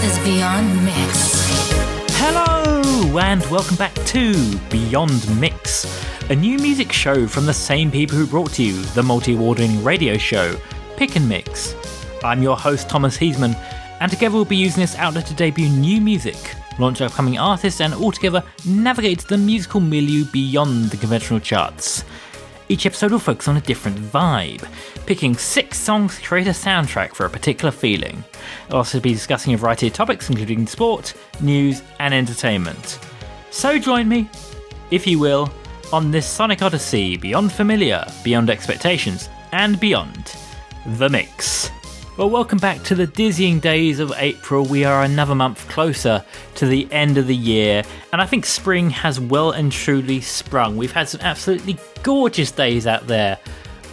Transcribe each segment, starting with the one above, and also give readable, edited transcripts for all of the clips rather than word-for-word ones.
is Beyond Mix. Hello, and welcome back to Beyond Mix, a new music show from the same people who brought to you the multi-award-winning radio show, Pick and Mix. I'm your host, Thomas Heisman, and together we'll be using this outlet to debut new music, launch upcoming artists, and altogether navigate the musical milieu beyond the conventional charts. Each episode will focus on a different vibe, picking 6 songs to create a soundtrack for a particular feeling. I'll also be discussing a variety of topics including sport, news and entertainment. So join me, if you will, on this sonic odyssey beyond familiar, beyond expectations, and beyond the mix. Well, welcome back to the dizzying days of April. We are another month closer to the end of the year, and I think spring has well and truly sprung. We've had some absolutely gorgeous days out there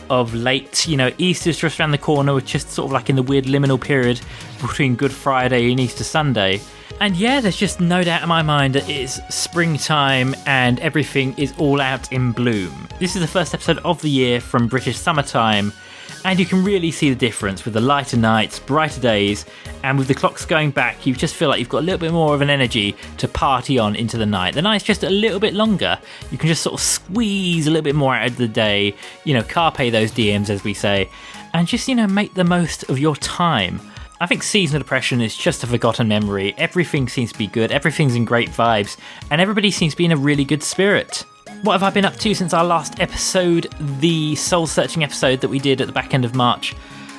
of late. You know, Easter's just around the corner. We're just sort of like in the weird liminal period between Good Friday and Easter Sunday. And yeah, there's just no doubt in my mind that it's springtime and everything is all out in bloom. This is the first episode of the year from British summertime, and you can really see the difference with the lighter nights, brighter days, and with the clocks going back, you just feel like you've got a little bit more of an energy to party on into the night. The night's just a little bit longer. You can just sort of squeeze a little bit more out of the day, you know, carpe those DMs as we say, and just, you know, make the most of your time. I think seasonal depression is just a forgotten memory. Everything seems to be good, everything's in great vibes, and everybody seems to be in a really good spirit. What have I been up to since our last episode, the soul-searching episode that we did at the back end of March?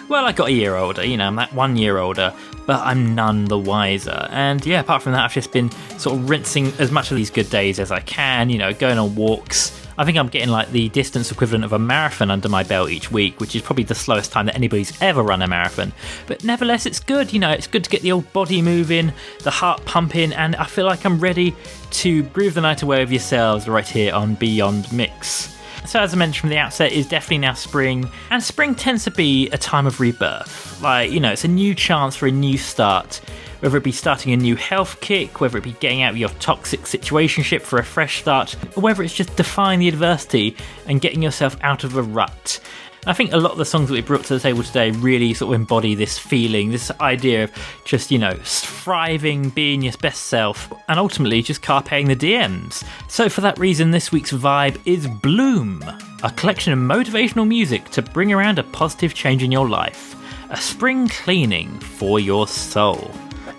Well, I got a year older, you know, I'm that 1 year older, but I'm none the wiser. And yeah, apart from that, I've just been sort of rinsing as much of these good days as I can, you know, going on walks. I think I'm getting like the distance equivalent of a marathon under my belt each week, which is probably the slowest time that anybody's ever run a marathon. But nevertheless, it's good, you know, it's good to get the old body moving, the heart pumping, and I feel like I'm ready to groove the night away with yourselves right here on Beyond Mix. So as I mentioned from the outset, it's definitely now spring, and spring tends to be a time of rebirth. Like, you know, it's a new chance for a new start. Whether it be starting a new health kick, whether it be getting out of your toxic situationship for a fresh start, or whether it's just defying the adversity and getting yourself out of a rut. I think a lot of the songs that we brought to the table today really sort of embody this feeling, this idea of just, you know, thriving, being your best self, and ultimately just carpeing the DMs. So for that reason, this week's vibe is Bloom, a collection of motivational music to bring around a positive change in your life. A spring cleaning for your soul.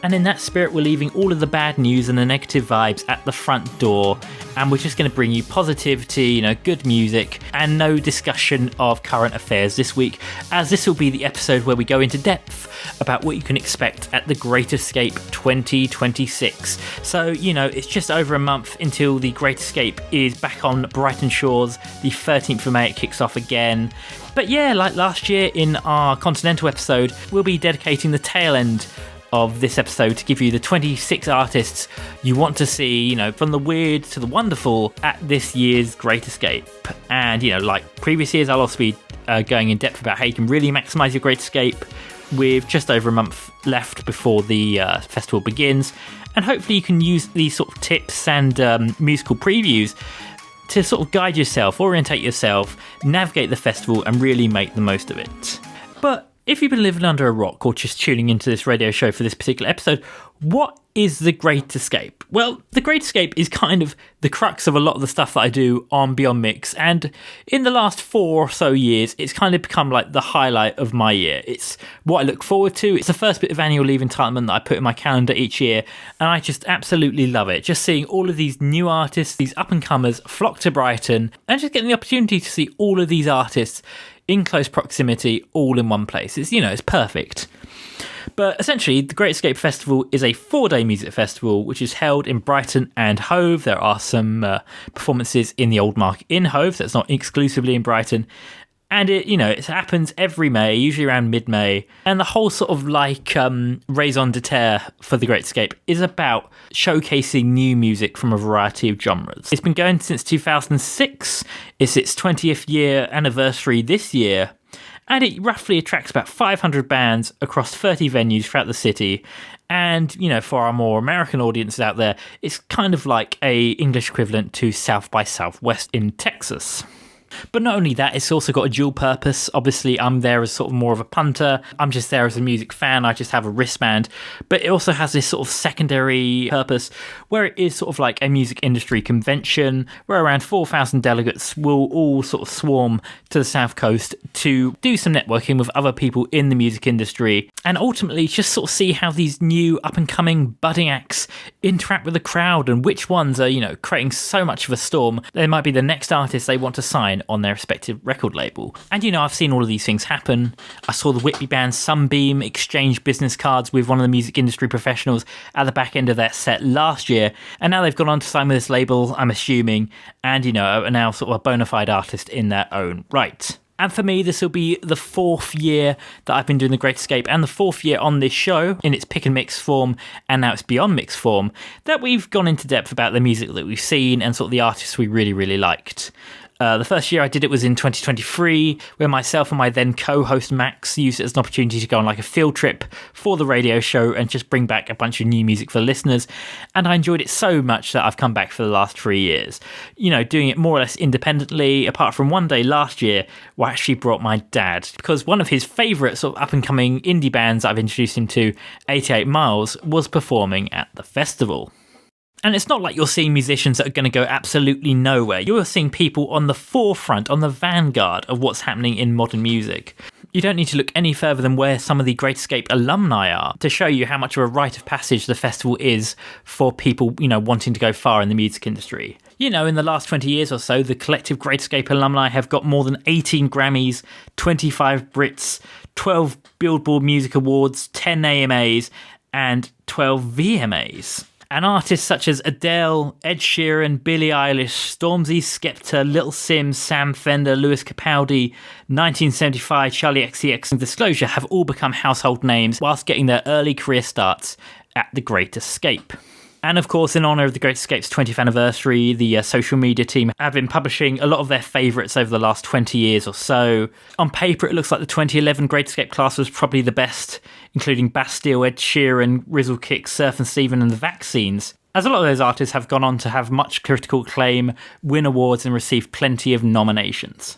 And in that spirit, we're leaving all of the bad news and the negative vibes at the front door, and we're just going to bring you positivity, you know, good music, and no discussion of current affairs this week, as this will be the episode where we go into depth about what you can expect at the Great Escape 2026. So, you know, it's just over a month until the Great Escape is back on Brighton shores. The 13th of May it kicks off again. But yeah, like last year in our Continental episode, we'll be dedicating the tail end of this episode to give you the 26 artists you want to see, you know, from the weird to the wonderful at this year's Great Escape. And, you know, like previous years, I'll also be going in depth about how you can really maximise your Great Escape with just over a month left before the festival begins. And hopefully you can use these sort of tips and musical previews to sort of guide yourself, orientate yourself, navigate the festival and really make the most of it. But if you've been living under a rock or just tuning into this radio show for this particular episode, what is the Great Escape? Well, the Great Escape is kind of the crux of a lot of the stuff that I do on Beyond Mix, and in the last 4 or so years, it's kind of become like the highlight of my year. It's what I look forward to. It's the first bit of annual leave entitlement that I put in my calendar each year, and I just absolutely love it. Just seeing all of these new artists, these up-and-comers flock to Brighton, and just getting the opportunity to see all of these artists in close proximity, all in one place. It's, you know, it's perfect. But essentially, the Great Escape Festival is a 4-day music festival which is held in Brighton and Hove. There are some performances in the Old Market in Hove, so it's not exclusively in Brighton. And it, you know, it happens every May, usually around mid-May. And the whole sort of like raison d'etre for the Great Escape is about showcasing new music from a variety of genres. It's been going since 2006. It's its 20th year anniversary this year. And it roughly attracts about 500 bands across 30 venues throughout the city. And, you know, for our more American audiences out there, it's kind of like a English equivalent to South by Southwest in Texas. But not only that, it's also got a dual purpose. Obviously, I'm there as sort of more of a punter. I'm just there as a music fan. I just have a wristband. But it also has this sort of secondary purpose where it is sort of like a music industry convention where around 4,000 delegates will all sort of swarm to the South Coast to do some networking with other people in the music industry and ultimately just sort of see how these new up-and-coming budding acts interact with the crowd and which ones are, creating so much of a storm they might be the next artist they want to sign on their respective record label. And I've seen all of these things happen. I saw the Whitby band Sunbeam exchange business cards with one of the music industry professionals at the back end of their set last year, and now they've gone on to sign with this label, I'm assuming, and are now sort of a bona fide artist in their own right. And for me, this will be the 4th year that I've been doing The Great Escape and the 4th year on this show in its pick and mix form and now it's beyond mix form that we've gone into depth about the music that we've seen and sort of the artists we really, really liked. The first year I did it was in 2023, where myself and my then co-host Max used it as an opportunity to go on like a field trip for the radio show and just bring back a bunch of new music for the listeners. And I enjoyed it so much that I've come back for the last 3 years. Doing it more or less independently, apart from one day last year where I actually brought my dad, because one of his favourite sort of up-and-coming indie bands I've introduced him to, 88 Miles, was performing at the festival. And it's not like you're seeing musicians that are going to go absolutely nowhere. You're seeing people on the forefront, on the vanguard of what's happening in modern music. You don't need to look any further than where some of the Great Escape alumni are to show you how much of a rite of passage the festival is for people, wanting to go far in the music industry. In the last 20 years or so, the collective Great Escape alumni have got more than 18 Grammys, 25 Brits, 12 Billboard Music Awards, 10 AMAs, and 12 VMAs. And artists such as Adele, Ed Sheeran, Billie Eilish, Stormzy, Skepta, Little Sims, Sam Fender, Lewis Capaldi, 1975, Charlie XCX and Disclosure have all become household names whilst getting their early career starts at The Great Escape. And of course, in honour of The Great Escape's 20th anniversary, the social media team have been publishing a lot of their favourites over the last 20 years or so. On paper, it looks like the 2011 Great Escape class was probably the best, including Bastille, Ed Sheeran, Rizzle Kick, Surf and Steven and The Vaccines, as a lot of those artists have gone on to have much critical acclaim, win awards and receive plenty of nominations.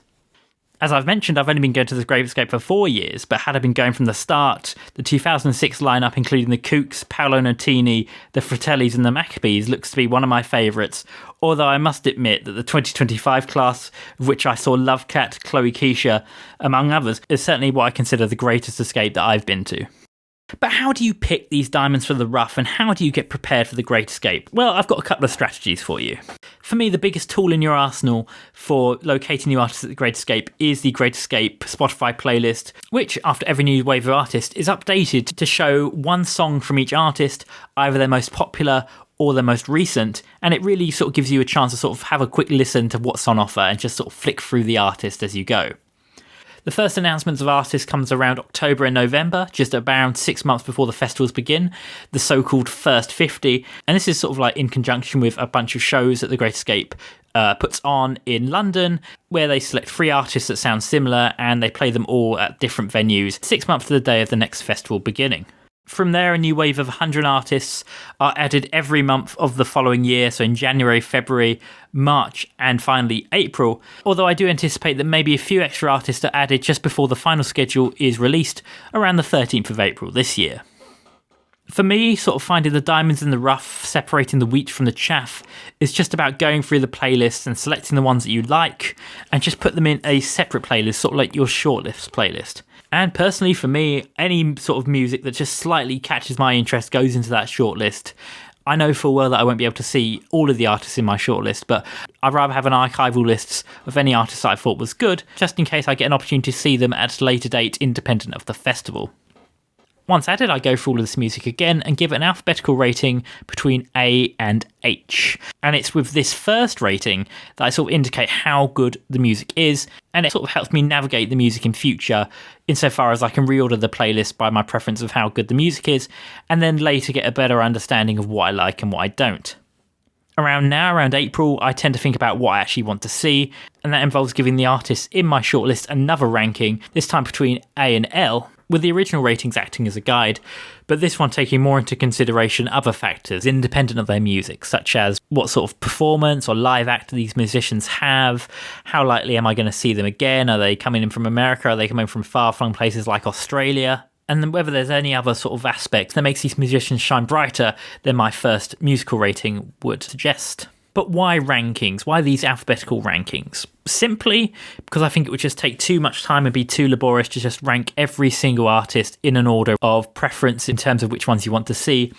As I've mentioned, I've only been going to The Great Escape for 4 years, but had I been going from the start, the 2006 lineup, including the Kooks, Paolo Nutini, the Fratellis and the Maccabees, looks to be one of my favourites, although I must admit that the 2025 class, of which I saw Lovecat, Chloe Keisha, among others, is certainly what I consider the greatest escape that I've been to. But how do you pick these diamonds from the rough and how do you get prepared for The Great Escape? Well, I've got a couple of strategies for you. For me, the biggest tool in your arsenal for locating new artists at The Great Escape is the Great Escape Spotify playlist, which, after every new wave of artist, is updated to show one song from each artist, either their most popular or their most recent, and it really sort of gives you a chance to sort of have a quick listen to what's on offer and just sort of flick through the artist as you go. The first announcements of artists comes around October and November, just around 6 months before the festivals begin, the so-called First 50, and this is sort of like in conjunction with a bunch of shows that The Great Escape puts on in London, where they select 3 artists that sound similar and they play them all at different venues 6 months to the day of the next festival beginning. From there, a new wave of 100 artists are added every month of the following year, so in January, February, March, and finally April, although I do anticipate that maybe a few extra artists are added just before the final schedule is released around the 13th of April this year. For me, sort of finding the diamonds in the rough, separating the wheat from the chaff, is just about going through the playlists and selecting the ones that you like, and just put them in a separate playlist, sort of like your shortlist playlist. And personally, for me, any sort of music that just slightly catches my interest goes into that shortlist. I know full well that I won't be able to see all of the artists in my shortlist, but I'd rather have an archival list of any artists that I thought was good, just in case I get an opportunity to see them at a later date independent of the festival. Once added, I go through all of this music again and give it an alphabetical rating between A and H. And it's with this first rating that I sort of indicate how good the music is, and it sort of helps me navigate the music in future, insofar as I can reorder the playlist by my preference of how good the music is, and then later get a better understanding of what I like and what I don't. Around April, I tend to think about what I actually want to see, and that involves giving the artists in my shortlist another ranking, this time between A and L, with the original ratings acting as a guide, but this one taking more into consideration other factors independent of their music, such as what sort of performance or live act these musicians have, how likely am I going to see them again, are they coming in from America, are they coming from far-flung places like Australia, and then whether there's any other sort of aspects that makes these musicians shine brighter than my first musical rating would suggest. But why rankings? Why these alphabetical rankings? Simply because I think it would just take too much time and be too laborious to just rank every single artist in an order of preference in terms of which ones you want to see.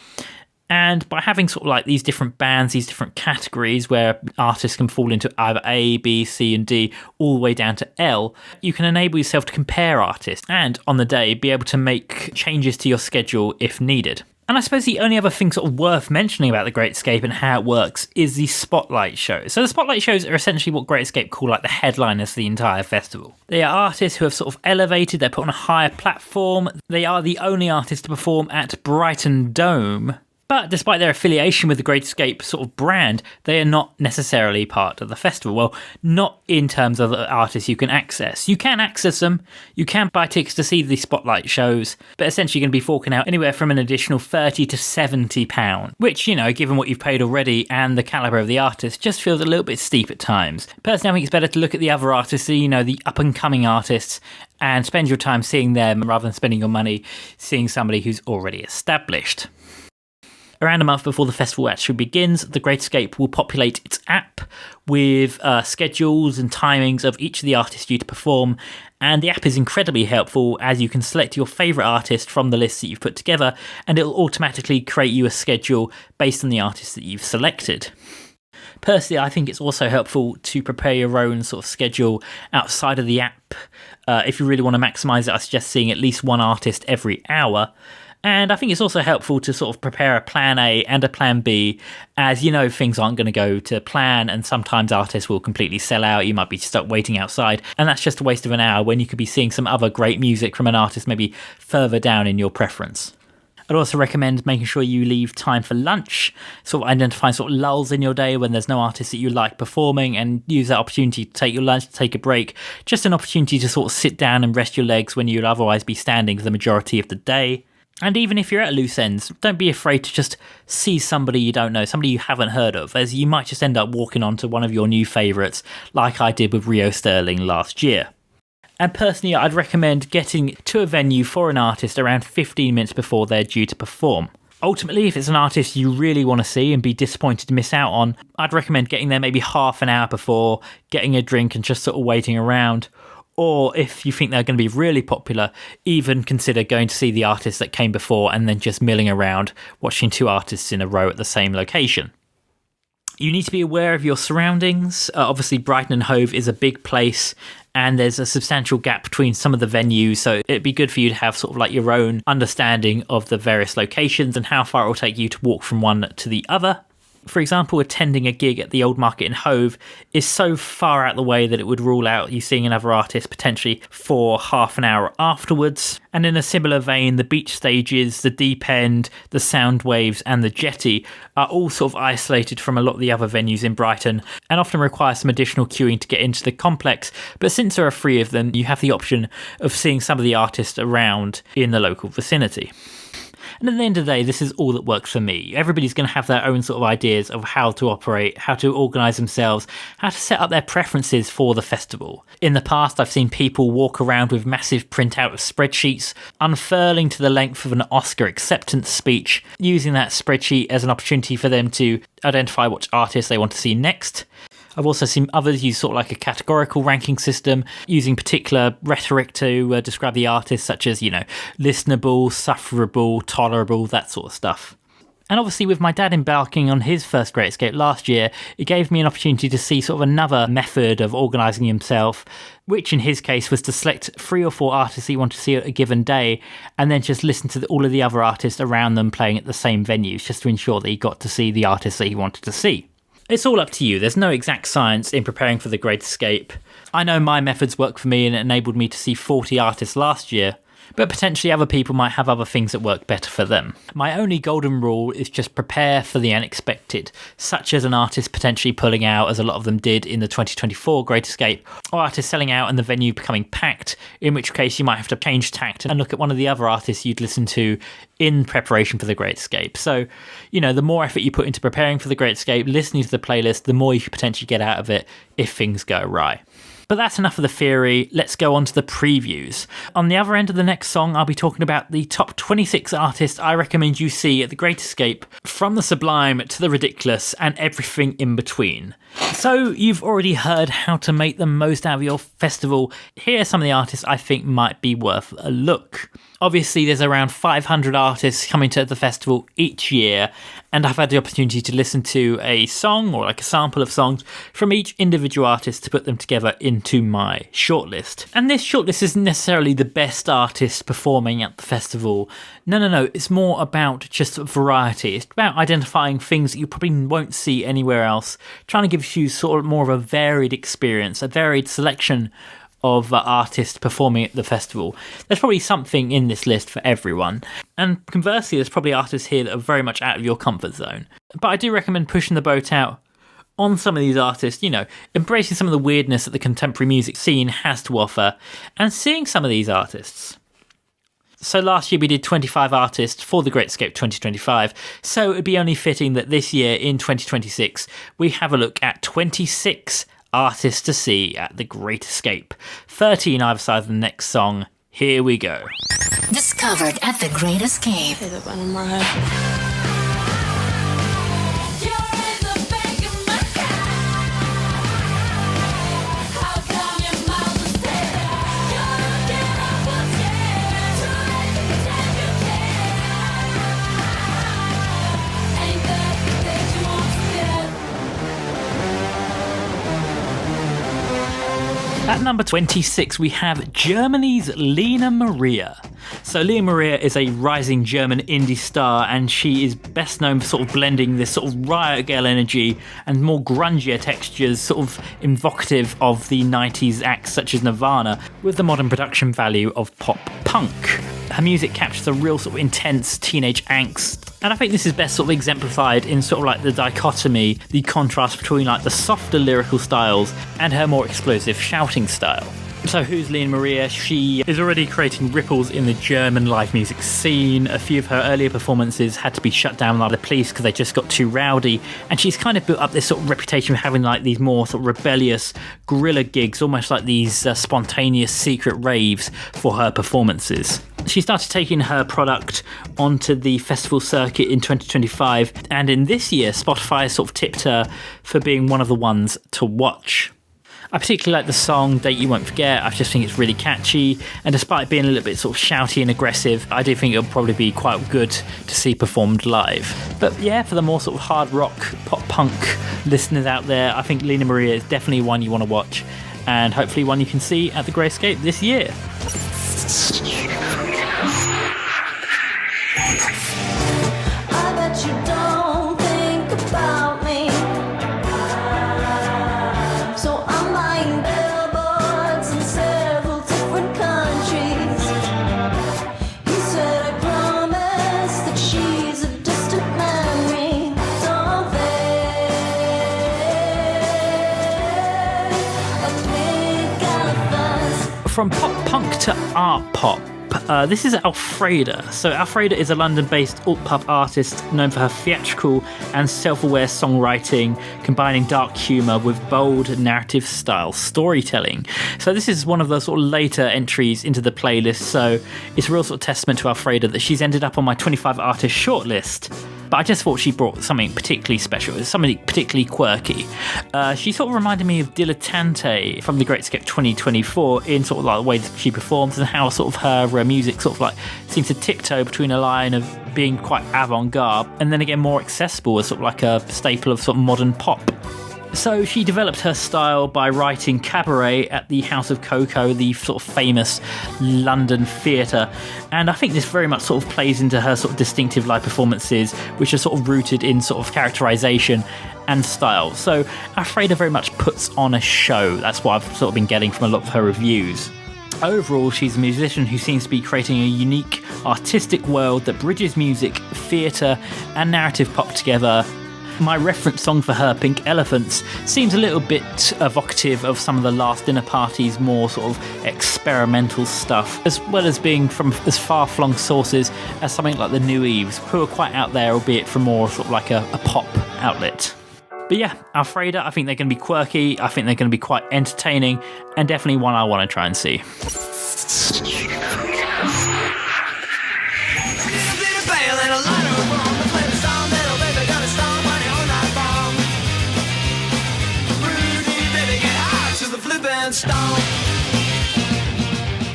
And by having sort of like these different bands, these different categories where artists can fall into either A, B, C and D all the way down to L, you can enable yourself to compare artists and on the day be able to make changes to your schedule if needed. And I suppose the only other thing sort of worth mentioning about the Great Escape and how it works is the spotlight shows. So the spotlight shows are essentially what Great Escape call like the headliners of the entire festival. They are artists who have sort of elevated, they're put on a higher platform. They are the only artists to perform at Brighton Dome. But despite their affiliation with the Great Escape sort of brand, they are not necessarily part of the festival. Well, not in terms of the artists you can access. You can access them, you can buy tickets to see the spotlight shows, but essentially you're going to be forking out anywhere from an additional £30 to £70, which, you know, given what you've paid already and the calibre of the artist, just feels a little bit steep at times. Personally, I think it's better to look at the other artists, you know, the up-and-coming artists, and spend your time seeing them rather than spending your money seeing somebody who's already established. Around a month before the festival actually begins, the Great Escape will populate its app with schedules and timings of each of the artists due to perform, and the app is incredibly helpful as you can select your favourite artist from the list that you've put together, and it'll automatically create you a schedule based on the artists that you've selected. Personally, I think it's also helpful to prepare your own sort of schedule outside of the app. If you really want to maximise it, I suggest seeing at least one artist every hour. And I think it's also helpful to sort of prepare a plan A and a plan B, as you know things aren't going to go to plan and sometimes artists will completely sell out, you might be stuck waiting outside, and that's just a waste of an hour when you could be seeing some other great music from an artist maybe further down in your preference. I'd also recommend making sure you leave time for lunch, sort of identifying sort of lulls in your day when there's no artist that you like performing, and use that opportunity to take your lunch, to take a break, just an opportunity to sort of sit down and rest your legs when you'd otherwise be standing for the majority of the day. And even if you're at loose ends, don't be afraid to just see somebody you don't know, somebody you haven't heard of, as you might just end up walking onto one of your new favourites, like I did with Rio Sterling last year. And personally, I'd recommend getting to a venue for an artist around 15 minutes before they're due to perform. Ultimately, if it's an artist you really want to see and be disappointed to miss out on, I'd recommend getting there maybe half an hour before, getting a drink and just sort of waiting around. Or if you think they're going to be really popular, even consider going to see the artists that came before and then just milling around watching two artists in a row at the same location. You need to be aware of your surroundings. Obviously, Brighton and Hove is a big place and there's a substantial gap between some of the venues, so it'd be good for you to have sort of like your own understanding of the various locations and how far it will take you to walk from one to the other. For example, attending a gig at the Old Market in Hove is so far out the way that it would rule out you seeing another artist potentially for half an hour afterwards. And in a similar vein, the beach stages, the Deep End, the Sound Waves and the Jetty are all sort of isolated from a lot of the other venues in Brighton and often require some additional queuing to get into the complex. But since there are 3 of them, you have the option of seeing some of the artists around in the local vicinity. And at the end of the day, this is all that works for me. Everybody's going to have their own sort of ideas of how to operate, how to organise themselves, how to set up their preferences for the festival. In the past, I've seen people walk around with massive printout of spreadsheets, unfurling to the length of an Oscar acceptance speech, using that spreadsheet as an opportunity for them to identify which artists they want to see next. I've also seen others use sort of like a categorical ranking system, using particular rhetoric to describe the artist, such as, you know, listenable, sufferable, tolerable, that sort of stuff. And obviously with my dad embarking on his first Great Escape last year, it gave me an opportunity to see sort of another method of organising himself, which in his case was to select 3 or 4 artists he wanted to see at a given day, and then just listen to all of the other artists around them playing at the same venues, just to ensure that he got to see the artists that he wanted to see. It's all up to you. There's no exact science in preparing for the Great Escape. I know my methods work for me and it enabled me to see 40 artists last year. but potentially other people might have other things that work better for them. My only golden rule is just prepare for the unexpected, such as an artist potentially pulling out, as a lot of them did in the 2024 Great Escape, or artists selling out and the venue becoming packed, in which case you might have to change tact and look at one of the other artists you'd listen to in preparation for the Great Escape. So, the more effort you put into preparing for the Great Escape, listening to the playlist, the more you could potentially get out of it if things go awry. But that's enough of the theory, let's go on to the previews. On the other end of the next song, I'll be talking about the top 26 artists I recommend you see at the Great Escape, from the sublime to the ridiculous and everything in between. So you've already heard how to make the most out of your festival. Here are some of the artists I think might be worth a look. Obviously, there's around 500 artists coming to the festival each year, and I've had the opportunity to listen to a song or like a sample of songs from each individual artist to put them together into my shortlist. And this shortlist isn't necessarily the best artists performing at the festival. No, it's more about just variety. It's about identifying things that you probably won't see anywhere else, trying to give you sort of more of a varied experience, a varied selection of artists performing at the festival. There's probably something in this list for everyone. And conversely, there's probably artists here that are very much out of your comfort zone. But I do recommend pushing the boat out on some of these artists, embracing some of the weirdness that the contemporary music scene has to offer, and seeing some of these artists. So last year we did 25 artists for the Great Escape 2025, so it'd be only fitting that this year in 2026 we have a look at 26 artists to see at the Great Escape. 13 either side of the next song. Here we go. Discovered at the Great Escape. At number 26, we have Germany's Lena Maria. So Lena Maria is a rising German indie star, and she is best known for sort of blending this sort of riot girl energy and more grungier textures, sort of evocative of the 90s acts such as Nirvana, with the modern production value of pop punk. Her music captures a real sort of intense teenage angst, and I think this is best sort of exemplified in sort of like the dichotomy, the contrast between like the softer lyrical styles and her more explosive shouting style. So who's Lena Maria? She is already creating ripples in the German live music scene. A few of her earlier performances had to be shut down by the police because they just got too rowdy, and she's kind of built up this sort of reputation of having like these more sort of rebellious guerrilla gigs, almost like these spontaneous secret raves for her performances. She started taking her product onto the festival circuit in 2025, and in this year Spotify sort of tipped her for being one of the ones to watch. I particularly like the song Date You Won't Forget. I just think it's really catchy, and despite being a little bit sort of shouty and aggressive, I do think it'll probably be quite good to see performed live. But yeah, for the more sort of hard rock, pop punk listeners out there, I think Lena Maria is definitely one you want to watch, and hopefully one you can see at the Great Escape this year. I bet you don't think about me. So I'm buying billboards in several different countries. He said I promise that she's a distant memory. Don't they? A big elephant. From pop punk to art pop, this is Alfreda. So Alfreda is a London-based alt-pop artist known for her theatrical and self-aware songwriting, combining dark humour with bold narrative-style storytelling. So this is one of the sort of later entries into the playlist, so it's a real sort of testament to Alfreda that she's ended up on my 25 artist shortlist. But I just thought she brought something particularly special, something particularly quirky. She sort of reminded me of Dilettante from the Great Escape 2024 in sort of like the way that she performs and how sort of her music sort of like seems to tiptoe between a line of being quite avant-garde and then again more accessible as sort of like a staple of sort of modern pop. So she developed her style by writing Cabaret at the House of Cocoa, the sort of famous London theatre, and I think this very much sort of plays into her sort of distinctive live performances, which are sort of rooted in sort of characterisation and style. So Alfreda very much puts on a show. That's what I've sort of been getting from a lot of her reviews. Overall, she's a musician who seems to be creating a unique artistic world that bridges music, theatre and narrative pop together. My reference song for her, Pink Elephants, seems a little bit evocative of some of the Last Dinner Party's more sort of experimental stuff, as well as being from as far-flung sources as something like the New Eves, who are quite out there, albeit from more sort of like a pop outlet. But yeah, Alfreda, I think they're going to be quirky, I think they're going to be quite entertaining, and definitely one I want to try and see.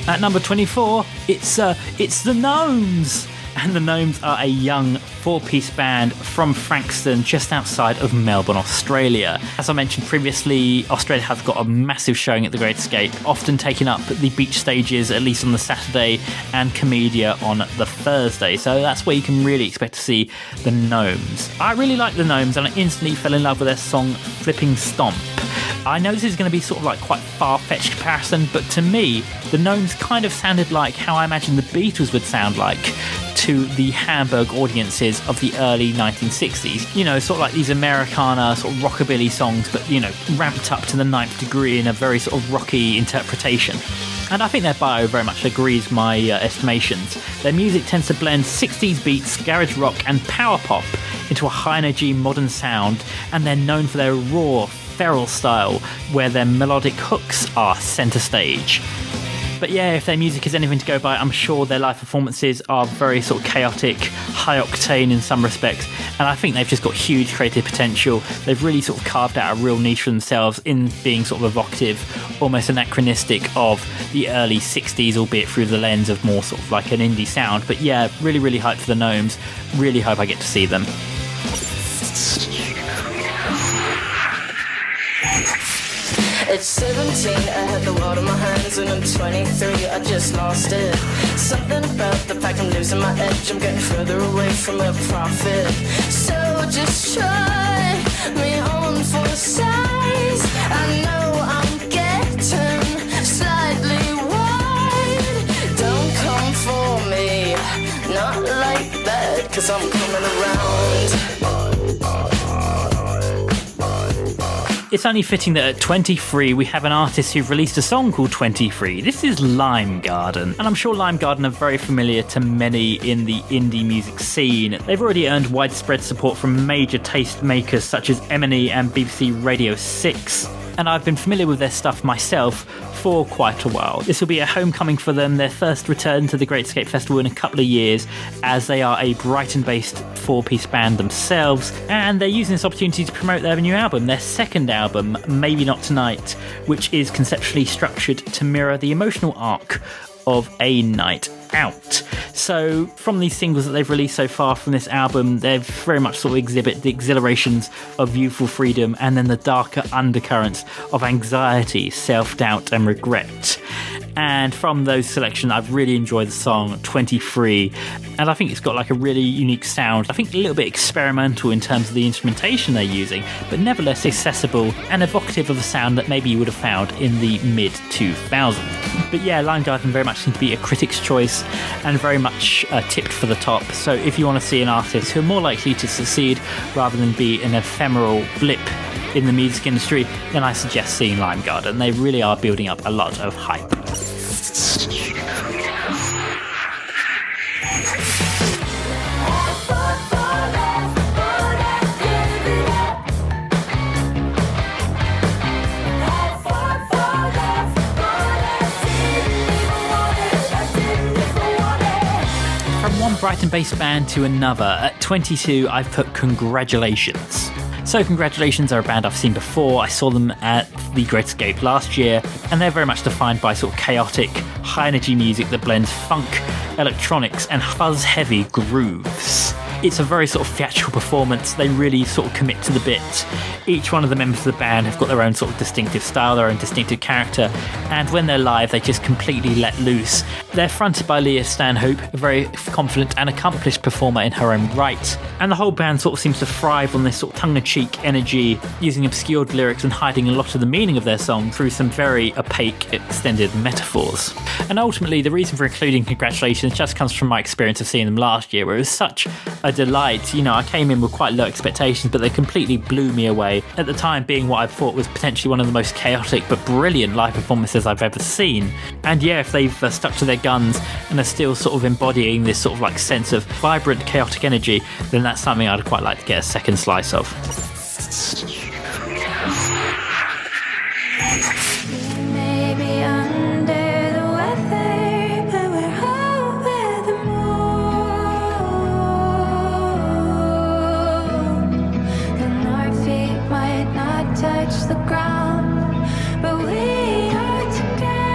At number 24, it's the Gnomes. And the Gnomes are a young four-piece band from Frankston, just outside of Melbourne, Australia. As I mentioned previously, Australia has got a massive showing at the Great Escape, often taking up the beach stages, at least on the Saturday, and Komedia on the Thursday. So that's where you can really expect to see the Gnomes. I really like the Gnomes, and I instantly fell in love with their song Flipping Stomp. I know this is going to be sort of like quite far-fetched comparison, but to me, the Gnomes kind of sounded like how I imagine the Beatles would sound like to the Hamburg audiences of the early 1960s. You know, sort of like these Americana sort of rockabilly songs, but, you know, ramped up to the 9th degree in a very sort of rocky interpretation. And I think their bio very much agrees my estimations. Their music tends to blend 60s beats, garage rock and power pop into a high-energy modern sound, and they're known for their raw, feral style, where their melodic hooks are centre stage. But yeah, if their music is anything to go by, I'm sure their live performances are very sort of chaotic, high octane in some respects, and I think they've just got huge creative potential. They've really sort of carved out a real niche for themselves in being sort of evocative, almost anachronistic of the early 60s, albeit through the lens of more sort of like an indie sound. But yeah, really, really hyped for the Gnomes. Really hope I get to see them. It's 17, I had the world in my hands, and I'm 23, I just lost it. Something about the fact I'm losing my edge, I'm getting further away from a profit. So just try me on for size. I know I'm getting slightly wide. Don't come for me, not like that, 'cause I'm coming around. It's only fitting that at 23 we have an artist who've released a song called 23. This is Lime Garden, and I'm sure Lime Garden are very familiar to many in the indie music scene. They've already earned widespread support from major taste makers such as M&E and BBC Radio 6. And I've been familiar with their stuff myself for quite a while. This will be a homecoming for them, their first return to the Great Escape Festival in a couple of years, as they are a Brighton-based four-piece band themselves, and they're using this opportunity to promote their new album, their second album, Maybe Not Tonight, which is conceptually structured to mirror the emotional arc of A Night Out. So from these singles that they've released so far from this album, they very much sort of exhibit the exhilarations of youthful freedom and then the darker undercurrents of anxiety, self-doubt and regret. And from those selections, I've really enjoyed the song 23, and I think it's got like a really unique sound. I think a little bit experimental in terms of the instrumentation they're using, but nevertheless accessible and evocative of a sound that maybe you would have found in the mid-2000s. But yeah, Lime Garden very much seems to be a critic's choice and very much tipped for the top. So if you want to see an artist who are more likely to succeed rather than be an ephemeral blip in the music industry, then I suggest seeing Lime Garden. They really are building up a lot of hype. From one Brighton-based band to another, at 22 I've put Congratulations. So Congratulations are a band I've seen before. I saw them at the Great Escape last year, and they're very much defined by sort of chaotic, high-energy music that blends funk, electronics, and fuzz-heavy grooves. It's a very sort of theatrical performance. They really sort of commit to the bit. Each one of the members of the band have got their own sort of distinctive style, their own distinctive character, and when they're live, they just completely let loose. They're fronted by Leah Stanhope, a very confident and accomplished performer in her own right, and the whole band sort of seems to thrive on this sort of tongue-in-cheek energy, using obscured lyrics and hiding a lot of the meaning of their song through some very opaque extended metaphors. And ultimately, the reason for including Congratulations just comes from my experience of seeing them last year, where it was such a delight. You know, I came in with quite low expectations, but they completely blew me away, at the time being what I thought was potentially one of the most chaotic but brilliant live performances I've ever seen. And yeah, if they've stuck to their guns and are still sort of embodying this sort of like sense of vibrant, chaotic energy, then that's something I'd quite like to get a second slice of. Maybe under the weather, but we're over the moon. And our feet might not touch the ground, but we are together.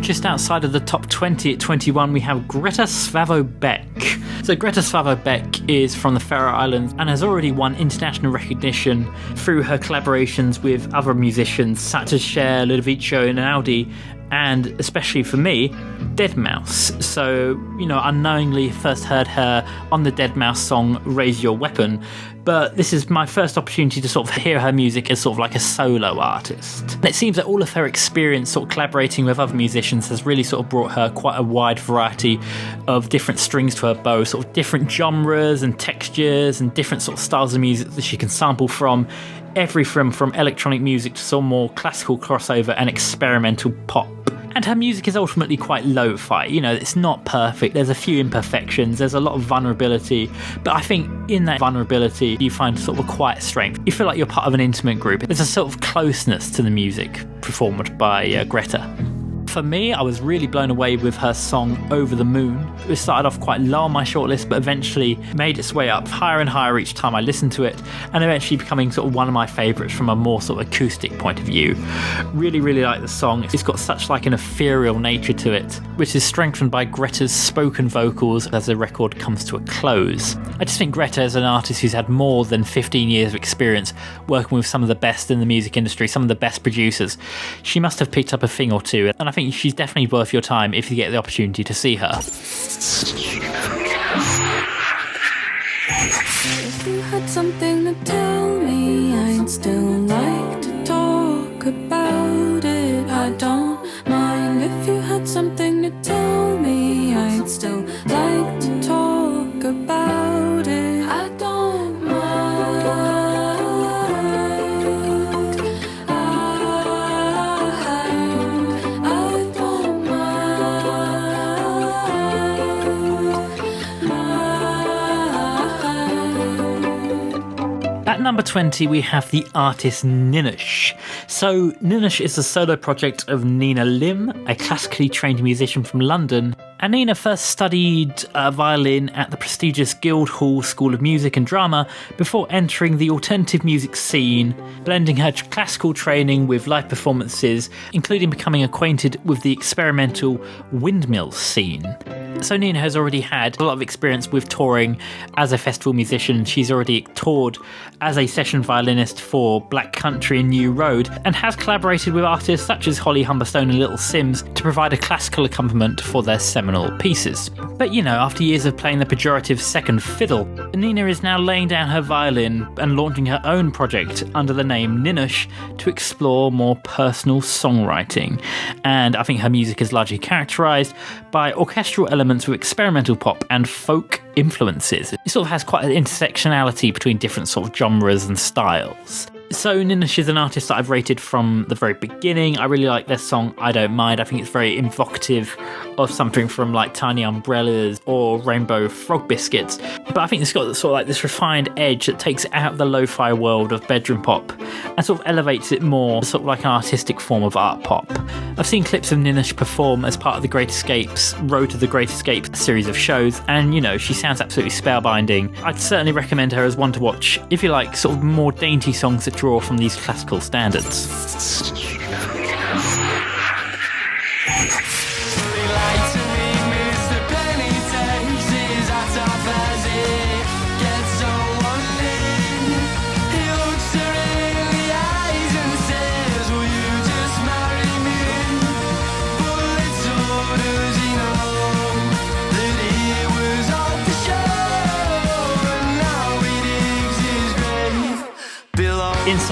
Just outside of the top 20 at 21, we have Greta Svavo Beck. So Greta Svavo Beck is from the Faroe Islands and has already won international recognition through her collaborations with other musicians such as Cher, Ludovico Einaudi, and especially for me, Deadmau5. So, you know, unknowingly first heard her on the Deadmau5 song Raise Your Weapon, but this is my first opportunity to sort of hear her music as sort of like a solo artist. And it seems that all of her experience sort of collaborating with other musicians has really sort of brought her quite a wide variety of different strings to her bow, sort of different genres and textures and different sort of styles of music that she can sample from. Everything from electronic music to some more classical crossover and experimental pop. And her music is ultimately quite lo-fi. You know, it's not perfect. There's a few imperfections. There's a lot of vulnerability. But I think in that vulnerability, you find sort of a quiet strength. You feel like you're part of an intimate group. There's a sort of closeness to the music performed by Greta. For me, I was really blown away with her song Over the Moon. It started off quite low on my shortlist, but eventually made its way up higher and higher each time I listened to it, and eventually becoming sort of one of my favourites from a more sort of acoustic point of view. Really, really like the song. It's got such like an ethereal nature to it, which is strengthened by Greta's spoken vocals as the record comes to a close. I just think Greta is an artist who's had more than 15 years of experience working with some of the best in the music industry, some of the best producers. She must have picked up a thing or two, and I think she's definitely worth your time if you get the opportunity to see her. If you had something to tell me, I'd still like to talk about it. I don't mind if you had something to tell me, I'd still like to talk about it. I don't mind. At number 20, we have the artist Ninush. So Ninush is the solo project of Nina Lim, a classically trained musician from London. And Nina first studied violin at the prestigious Guildhall School of Music and Drama before entering the alternative music scene, blending her classical training with live performances, including becoming acquainted with the experimental windmill scene. So Nina has already had a lot of experience with touring as a festival musician. She's already toured as a session violinist for Black Country and New Road, and has collaborated with artists such as Holly Humberstone and Little Sims to provide a classical accompaniment for their seminal pieces. But you know, after years of playing the pejorative second fiddle, Nina is now laying down her violin and launching her own project under the name Ninush to explore more personal songwriting. And I think her music is largely characterised by orchestral elements with experimental pop and folk influences. It sort of has quite an intersectionality between different sort of genres and styles. So Ninush is an artist that I've rated from the very beginning. I really like their song I Don't Mind. I think it's very evocative of something from like Tiny Umbrellas or Rainbow Frog Biscuits. But I think it's got sort of like this refined edge that takes it out of the lo-fi world of bedroom pop and sort of elevates it more, sort of like an artistic form of art pop. I've seen clips of Ninush perform as part of the Great Escape's Road to the Great Escape series of shows, and you know, she sounds absolutely spellbinding. I'd certainly recommend her as one to watch if you like sort of more dainty songs that draw from these classical standards. Lights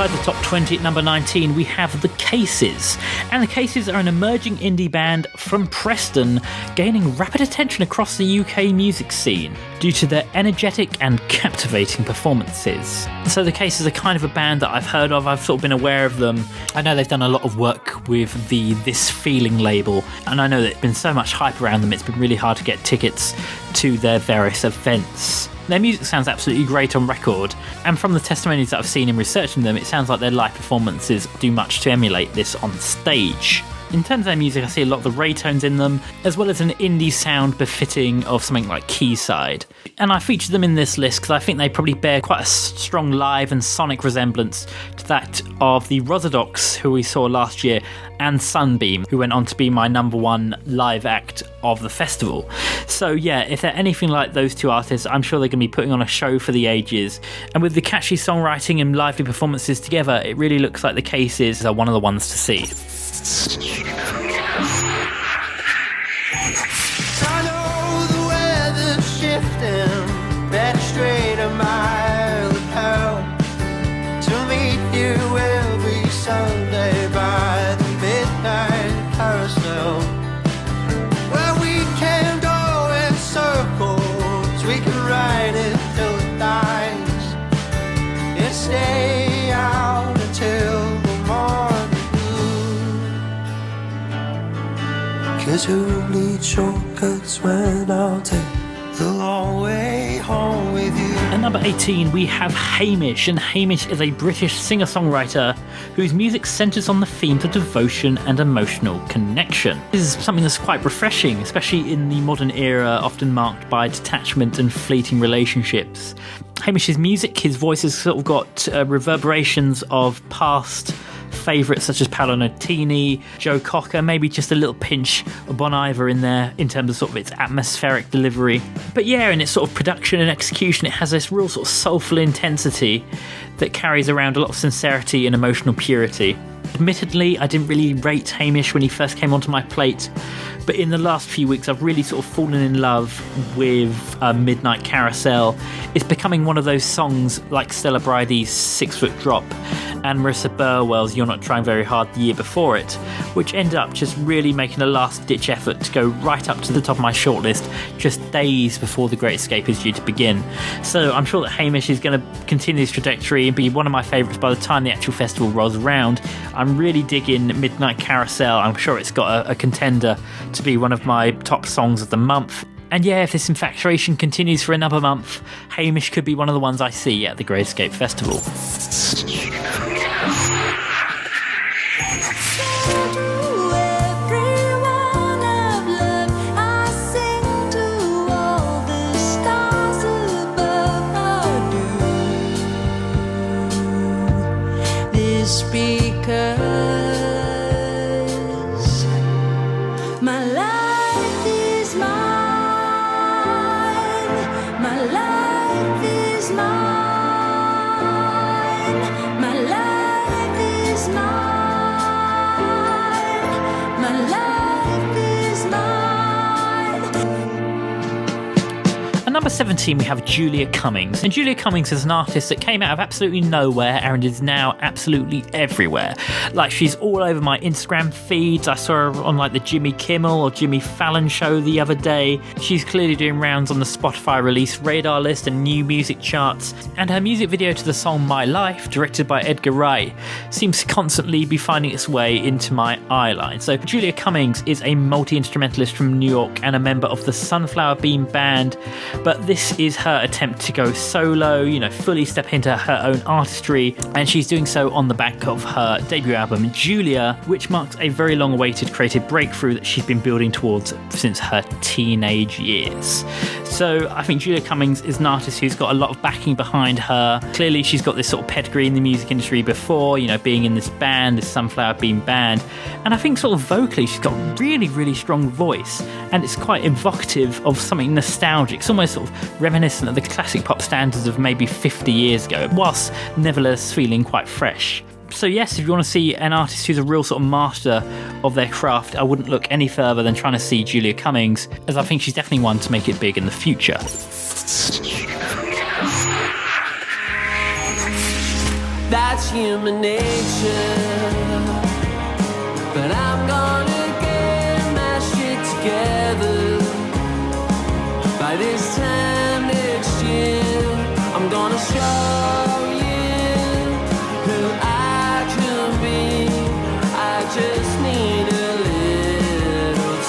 Inside the top 20 at number 19, we have The Cases. And The Cases are an emerging indie band from Preston, gaining rapid attention across the UK music scene due to their energetic and captivating performances. So The Cases are kind of a band that I've heard of, I've sort of been aware of them. I know they've done a lot of work with the This Feeling label, and I know there's been so much hype around them, it's been really hard to get tickets to their various events. Their music sounds absolutely great on record, and from the testimonies that I've seen in researching them, it sounds like their live performances do much to emulate this on stage. In terms of their music, I see a lot of the Raytones in them, as well as an indie sound befitting of something like Quayside. And I featured them in this list because I think they probably bear quite a strong live and sonic resemblance to that of the Rosadocs, who we saw last year, and Sunbeam, who went on to be my number one live act of the festival. So yeah, if they're anything like those two artists, I'm sure they're going to be putting on a show for the ages. And with the catchy songwriting and lively performances together, it really looks like The Cases are one of the ones to see. I know the weather's shifting, better straight a mile of hell to meet you every Sunday by the midnight carousel, where we can go in circles, we can ride it till it dies and stay out until the morning. 'Cause who needs shortcuts when I'll take the long way home with you? At number 18, we have Hamish, and Hamish is a British singer-songwriter whose music centres on the themes of devotion and emotional connection. This is something that's quite refreshing, especially in the modern era, often marked by detachment and fleeting relationships. Hamish's music, his voice has sort of got reverberations of past favourites such as Paolo Nutini, Joe Cocker, maybe just a little pinch of Bon Iver in there in terms of sort of its atmospheric delivery. But yeah, in its sort of production and execution, it has this real sort of soulful intensity that carries around a lot of sincerity and emotional purity. Admittedly, I didn't really rate Hamish when he first came onto my plate, but in the last few weeks I've really sort of fallen in love with Midnight Carousel. It's becoming one of those songs like Stella Bridie's 6 Foot Drop and Marissa Burwell's You're Not Trying Very Hard the year before it, which ended up just really making a last-ditch effort to go right up to the top of my shortlist just days before The Great Escape is due to begin. So I'm sure that Hamish is going to continue this trajectory and be one of my favourites by the time the actual festival rolls around. I'm really digging Midnight Carousel. I'm sure it's got a contender to be one of my top songs of the month. And yeah, if this infatuation continues for another month, Hamish could be one of the ones I see at the Great Escape Festival. Because my life is mine, my life is mine, my life is mine, my life is mine. At number 17, we have Julia Cummings. And Julia Cummings is an artist that came out of absolutely nowhere and is now absolutely everywhere. Like, she's all over my Instagram feeds. I saw her on like the Jimmy Kimmel or Jimmy Fallon show the other day. She's clearly doing rounds on the Spotify release radar list and new music charts. And her music video to the song My Life, directed by Edgar Wright, seems to constantly be finding its way into my eyeline. So Julia Cummings is a multi-instrumentalist from New York and a member of the Sunflower Bean Band. But this is her attempt to go solo, fully step into her own artistry, and she's doing so on the back of her debut album, Julia, which marks a very long-awaited creative breakthrough that she's been building towards since her teenage years. So I think Julia Cummings is an artist who's got a lot of backing behind her. Clearly she's got this sort of pedigree in the music industry before, being in this band, this Sunflower Bean Band, and I think sort of vocally she's got a really, really strong voice, and it's quite evocative of something nostalgic. It's almost sort of reminiscent of the classic pop standards of maybe 50 years ago, whilst nevertheless feeling quite fresh. So yes, if you want to see an artist who's a real sort of master of their craft, I wouldn't look any further than trying to see Julia Cummings, as I think she's definitely one to make it big in the future. That's human nature. But I'm gonna get my shit together. By this time next year, I'm gonna show you who I can be. I just need a little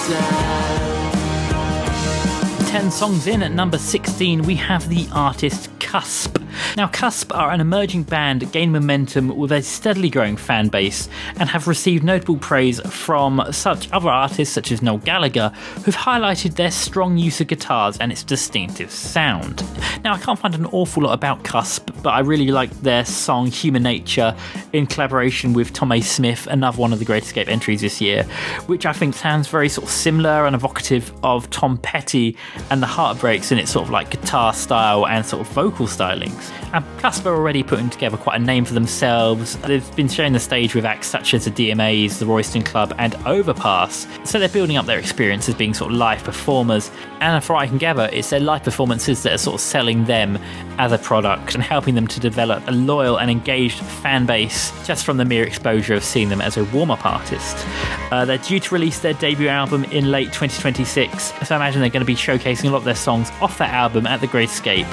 time. 10 songs in, at number 16 we have the artist Cusp. Now, Cusp are an emerging band gaining momentum with a steadily growing fan base and have received notable praise from such other artists such as Noel Gallagher, who've highlighted their strong use of guitars and its distinctive sound. Now, I can't find an awful lot about Cusp, but I really like their song Human Nature in collaboration with Tom A. Smith, another one of the Great Escape entries this year, which I think sounds very sort of similar and evocative of Tom Petty and the Heartbreaks in its sort of like guitar style and sort of vocal stylings. And Cusp are already putting together quite a name for themselves. They've been sharing the stage with acts such as the DMAs, the Royston Club and Overpass, so they're building up their experience as being sort of live performers, and from what I can gather, it's their live performances that are sort of selling them as a product and helping them to develop a loyal and engaged fan base just from the mere exposure of seeing them as a warm-up artist. They're due to release their debut album in late 2026, so I imagine they're going to be showcasing a lot of their songs off that album at the Great Escape.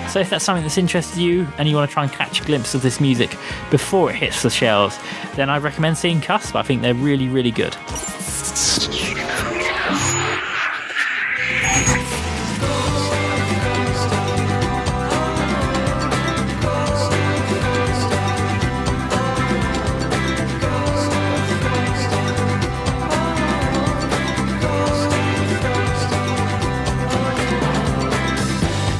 So if that's something that's interested you and you want to try and catch a glimpse of this music before it hits the shelves, then I recommend seeing Cusp. I think they're really, really good.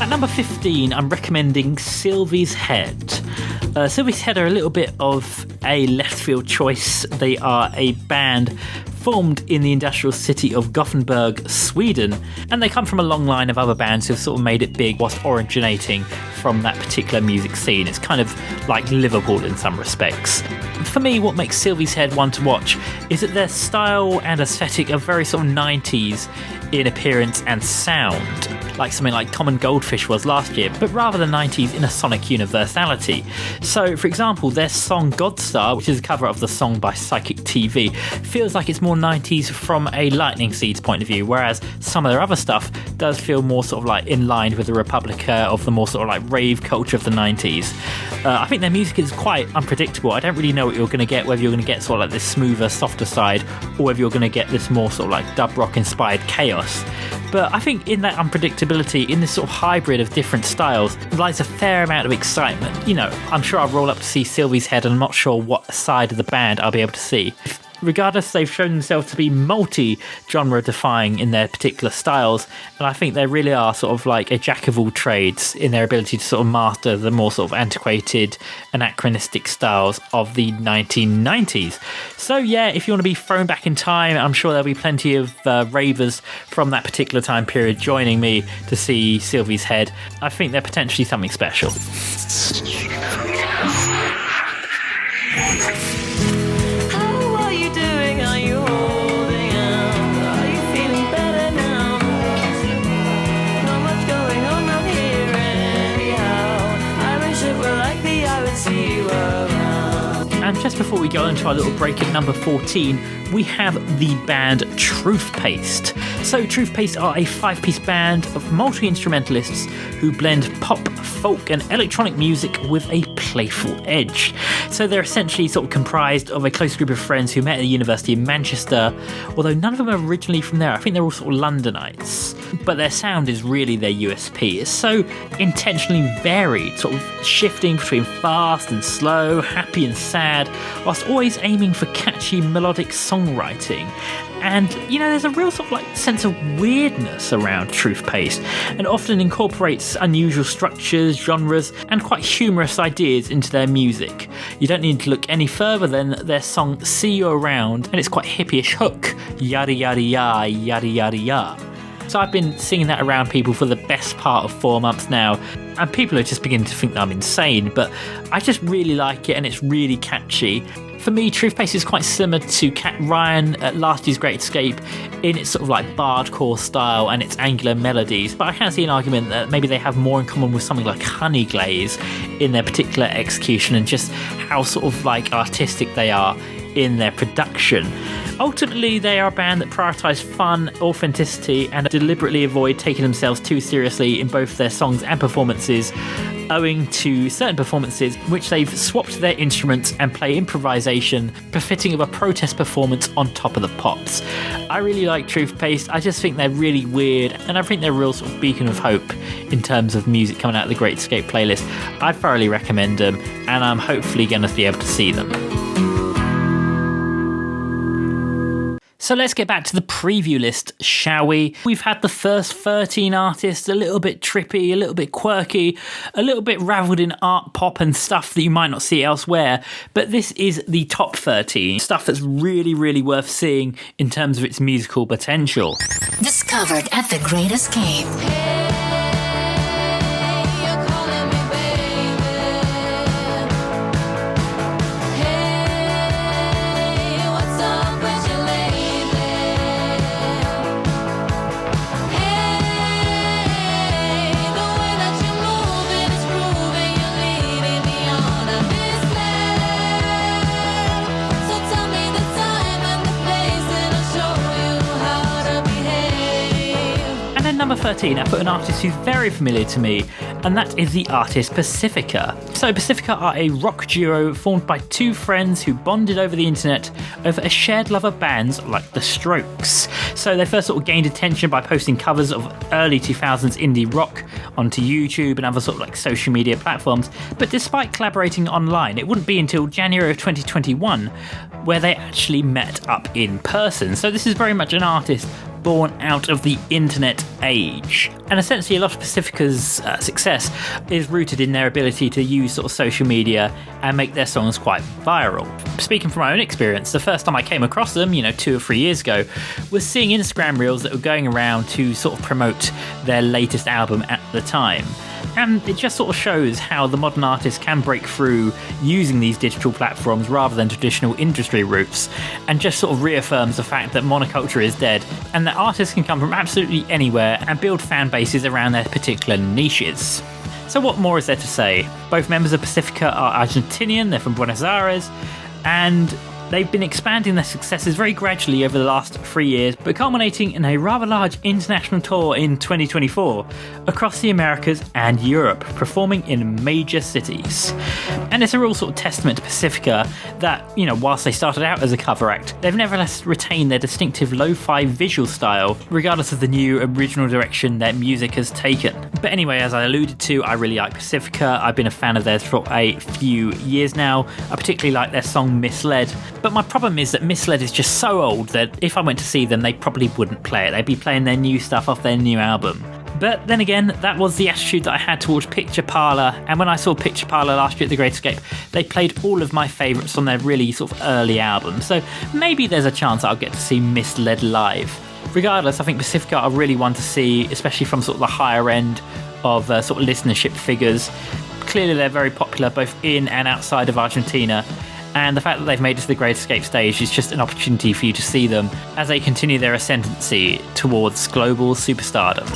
Number 15, I'm recommending Sylvie's Head. Sylvie's Head are a little bit of a left field choice. They are a band formed in the industrial city of Gothenburg, Sweden, and they come from a long line of other bands who've sort of made it big whilst originating from that particular music scene. It's kind of like Liverpool in some respects. For me, what makes Sylvie's Head one to watch is that their style and aesthetic are very sort of 90s in appearance and sound, like something like Common Goldfish was last year, but rather the 90s in a sonic universality. So, for example, their song Godstar, which is a cover of the song by Psychic TV, feels like it's more 90s from a Lightning Seeds point of view, whereas some of their other stuff does feel more sort of like in line with the Republica of the more sort of like rave culture of the 90s. I think their music is quite unpredictable. I don't really know what you're going to get, whether you're going to get sort of like this smoother, softer side, or whether you're going to get this more sort of like dub rock inspired chaos. But I think in that unpredictability, in this sort of hybrid of different styles, lies a fair amount of excitement. You know, I'm sure I'll roll up to see Sylvie's Head and I'm not sure what side of the band I'll be able to see. Regardless, they've shown themselves to be multi-genre defying in their particular styles, and I think they really are sort of like a jack of all trades in their ability to sort of master the more sort of antiquated, anachronistic styles of the 1990s. So yeah, if you want to be thrown back in time, I'm sure there'll be plenty of ravers from that particular time period joining me to see Sylvie's Head. I think they're potentially something special. And just before we go into our little break at number 14, we have the band Truthpaste. So Truthpaste are a 5-piece band of multi-instrumentalists who blend pop, folk and electronic music with a playful edge. So they're essentially sort of comprised of a close group of friends who met at the University of Manchester, although none of them are originally from there. I think they're all sort of Londonites. But their sound is really their USP. It's so intentionally varied, sort of shifting between fast and slow, happy and sad, whilst always aiming for catchy melodic songwriting. And, you know, there's a real sort of like sense of weirdness around Truthpaste, and often incorporates unusual structures, genres, and quite humorous ideas into their music. You don't need to look any further than their song See You Around, and its quite hippie-ish hook, yada yada ya, yada yada ya. So I've been singing that around people for the best part of 4 months now, and people are just beginning to think that I'm insane, but I just really like it and it's really catchy. For me, Truthpaste is quite similar to Cat Ryan at last year's Great Escape in its sort of like bardcore style and its angular melodies, but I can see an argument that maybe they have more in common with something like Honeyglaze in their particular execution and just how sort of like artistic they are in their production. Ultimately, they are a band that prioritise fun, authenticity, and deliberately avoid taking themselves too seriously in both their songs and performances, owing to certain performances which they've swapped their instruments and play improvisation befitting of a protest performance on top of the pops. I really like Truthpaste. I just think they're really weird, and I think they're a real sort of beacon of hope in terms of music coming out of the Great Escape playlist. I thoroughly recommend them, and I'm hopefully going to be able to see them. So let's get back to the preview list, shall we? We've had the first 13 artists, a little bit trippy, a little bit quirky, a little bit ravelled in art pop and stuff that you might not see elsewhere, but this is the top 13, stuff that's really, really worth seeing in terms of its musical potential. Discovered at The Great Escape. Number 13, I put an artist who's very familiar to me, and that is the artist Pacifica. So Pacifica are a rock duo formed by two friends who bonded over the internet over a shared love of bands like The Strokes. So they first sort of gained attention by posting covers of early 2000s indie rock onto YouTube and other sort of like social media platforms, but despite collaborating online, it wouldn't be until January of 2021 where they actually met up in person. So this is very much an artist born out of the internet age. And essentially a lot of Pacifica's success is rooted in their ability to use sort of social media and make their songs quite viral. Speaking from my own experience, the first time I came across them, 2 or 3 years ago, was seeing Instagram reels that were going around to sort of promote their latest album at the time. And it just sort of shows how the modern artist can break through using these digital platforms rather than traditional industry routes, and just sort of reaffirms the fact that monoculture is dead and that artists can come from absolutely anywhere and build fan bases around their particular niches. So what more is there to say? Both members of Pacifica are Argentinian, they're from Buenos Aires, and they've been expanding their successes very gradually over the last 3 years, but culminating in a rather large international tour in 2024 across the Americas and Europe, performing in major cities. And it's a real sort of testament to Pacifica that, whilst they started out as a cover act, they've nevertheless retained their distinctive lo-fi visual style, regardless of the new original direction their music has taken. But anyway, as I alluded to, I really like Pacifica. I've been a fan of theirs for a few years now. I particularly like their song Misled. But my problem is that Misled is just so old that if I went to see them, they probably wouldn't play it. They'd be playing their new stuff off their new album. But then again, that was the attitude that I had towards Picture Parlour, and when I saw Picture Parlour last year at The Great Escape, they played all of my favourites on their really sort of early albums, so maybe there's a chance I'll get to see Misled live. Regardless, I think Pacifica are really one to see, especially from sort of the higher end of sort of listenership figures. Clearly they're very popular both in and outside of Argentina, and the fact that they've made it to the Great Escape stage is just an opportunity for you to see them as they continue their ascendancy towards global superstardom.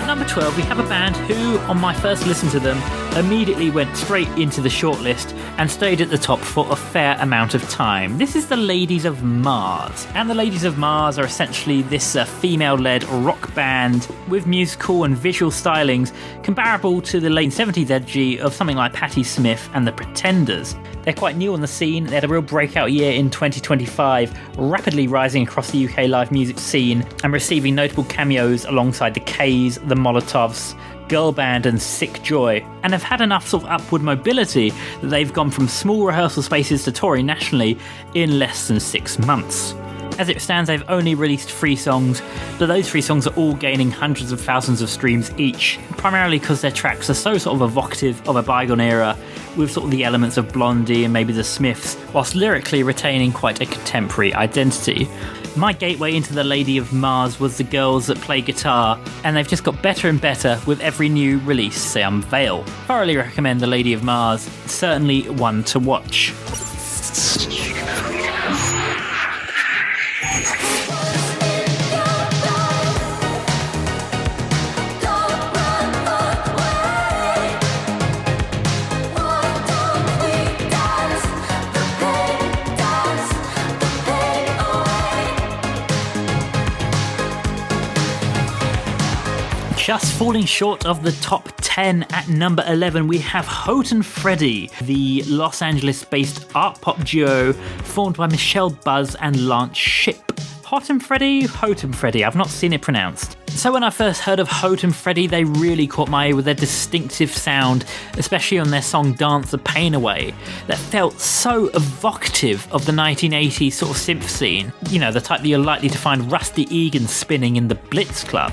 Number 12, we have a band who, on my first listen to them, immediately went straight into the shortlist and stayed at the top for a fair amount of time. This is the Ladies of Mars. And the Ladies of Mars are essentially this female-led rock band with musical and visual stylings comparable to the late 70s edgy of something like Patti Smith and the Pretenders. They're quite new on the scene. They had a real breakout year in 2025, rapidly rising across the UK live music scene and receiving notable cameos alongside the K's, the Molotovs, Girl Band and Sick Joy, and have had enough sort of upward mobility that they've gone from small rehearsal spaces to touring nationally in less than 6 months. As it stands, they've only released 3 songs, but those 3 songs are all gaining hundreds of thousands of streams each, primarily because their tracks are so sort of evocative of a bygone era, with sort of the elements of Blondie and maybe the Smiths, whilst lyrically retaining quite a contemporary identity. My gateway into the Lady of Mars was the girls that play guitar, and they've just got better and better with every new release they unveil. Thoroughly recommend the Lady of Mars, certainly one to watch. Just falling short of the top 10 at number 11, we have Houghton Freddy, the Los Angeles-based art pop duo formed by Michelle Buzz and Lance Shipp. Houghton Freddy, I've not seen it pronounced. So when I first heard of Houghton Freddy, they really caught my ear with their distinctive sound, especially on their song Dance the Pain Away, that felt so evocative of the 1980s sort of synth scene, you know, the type that you're likely to find Rusty Egan spinning in the Blitz Club,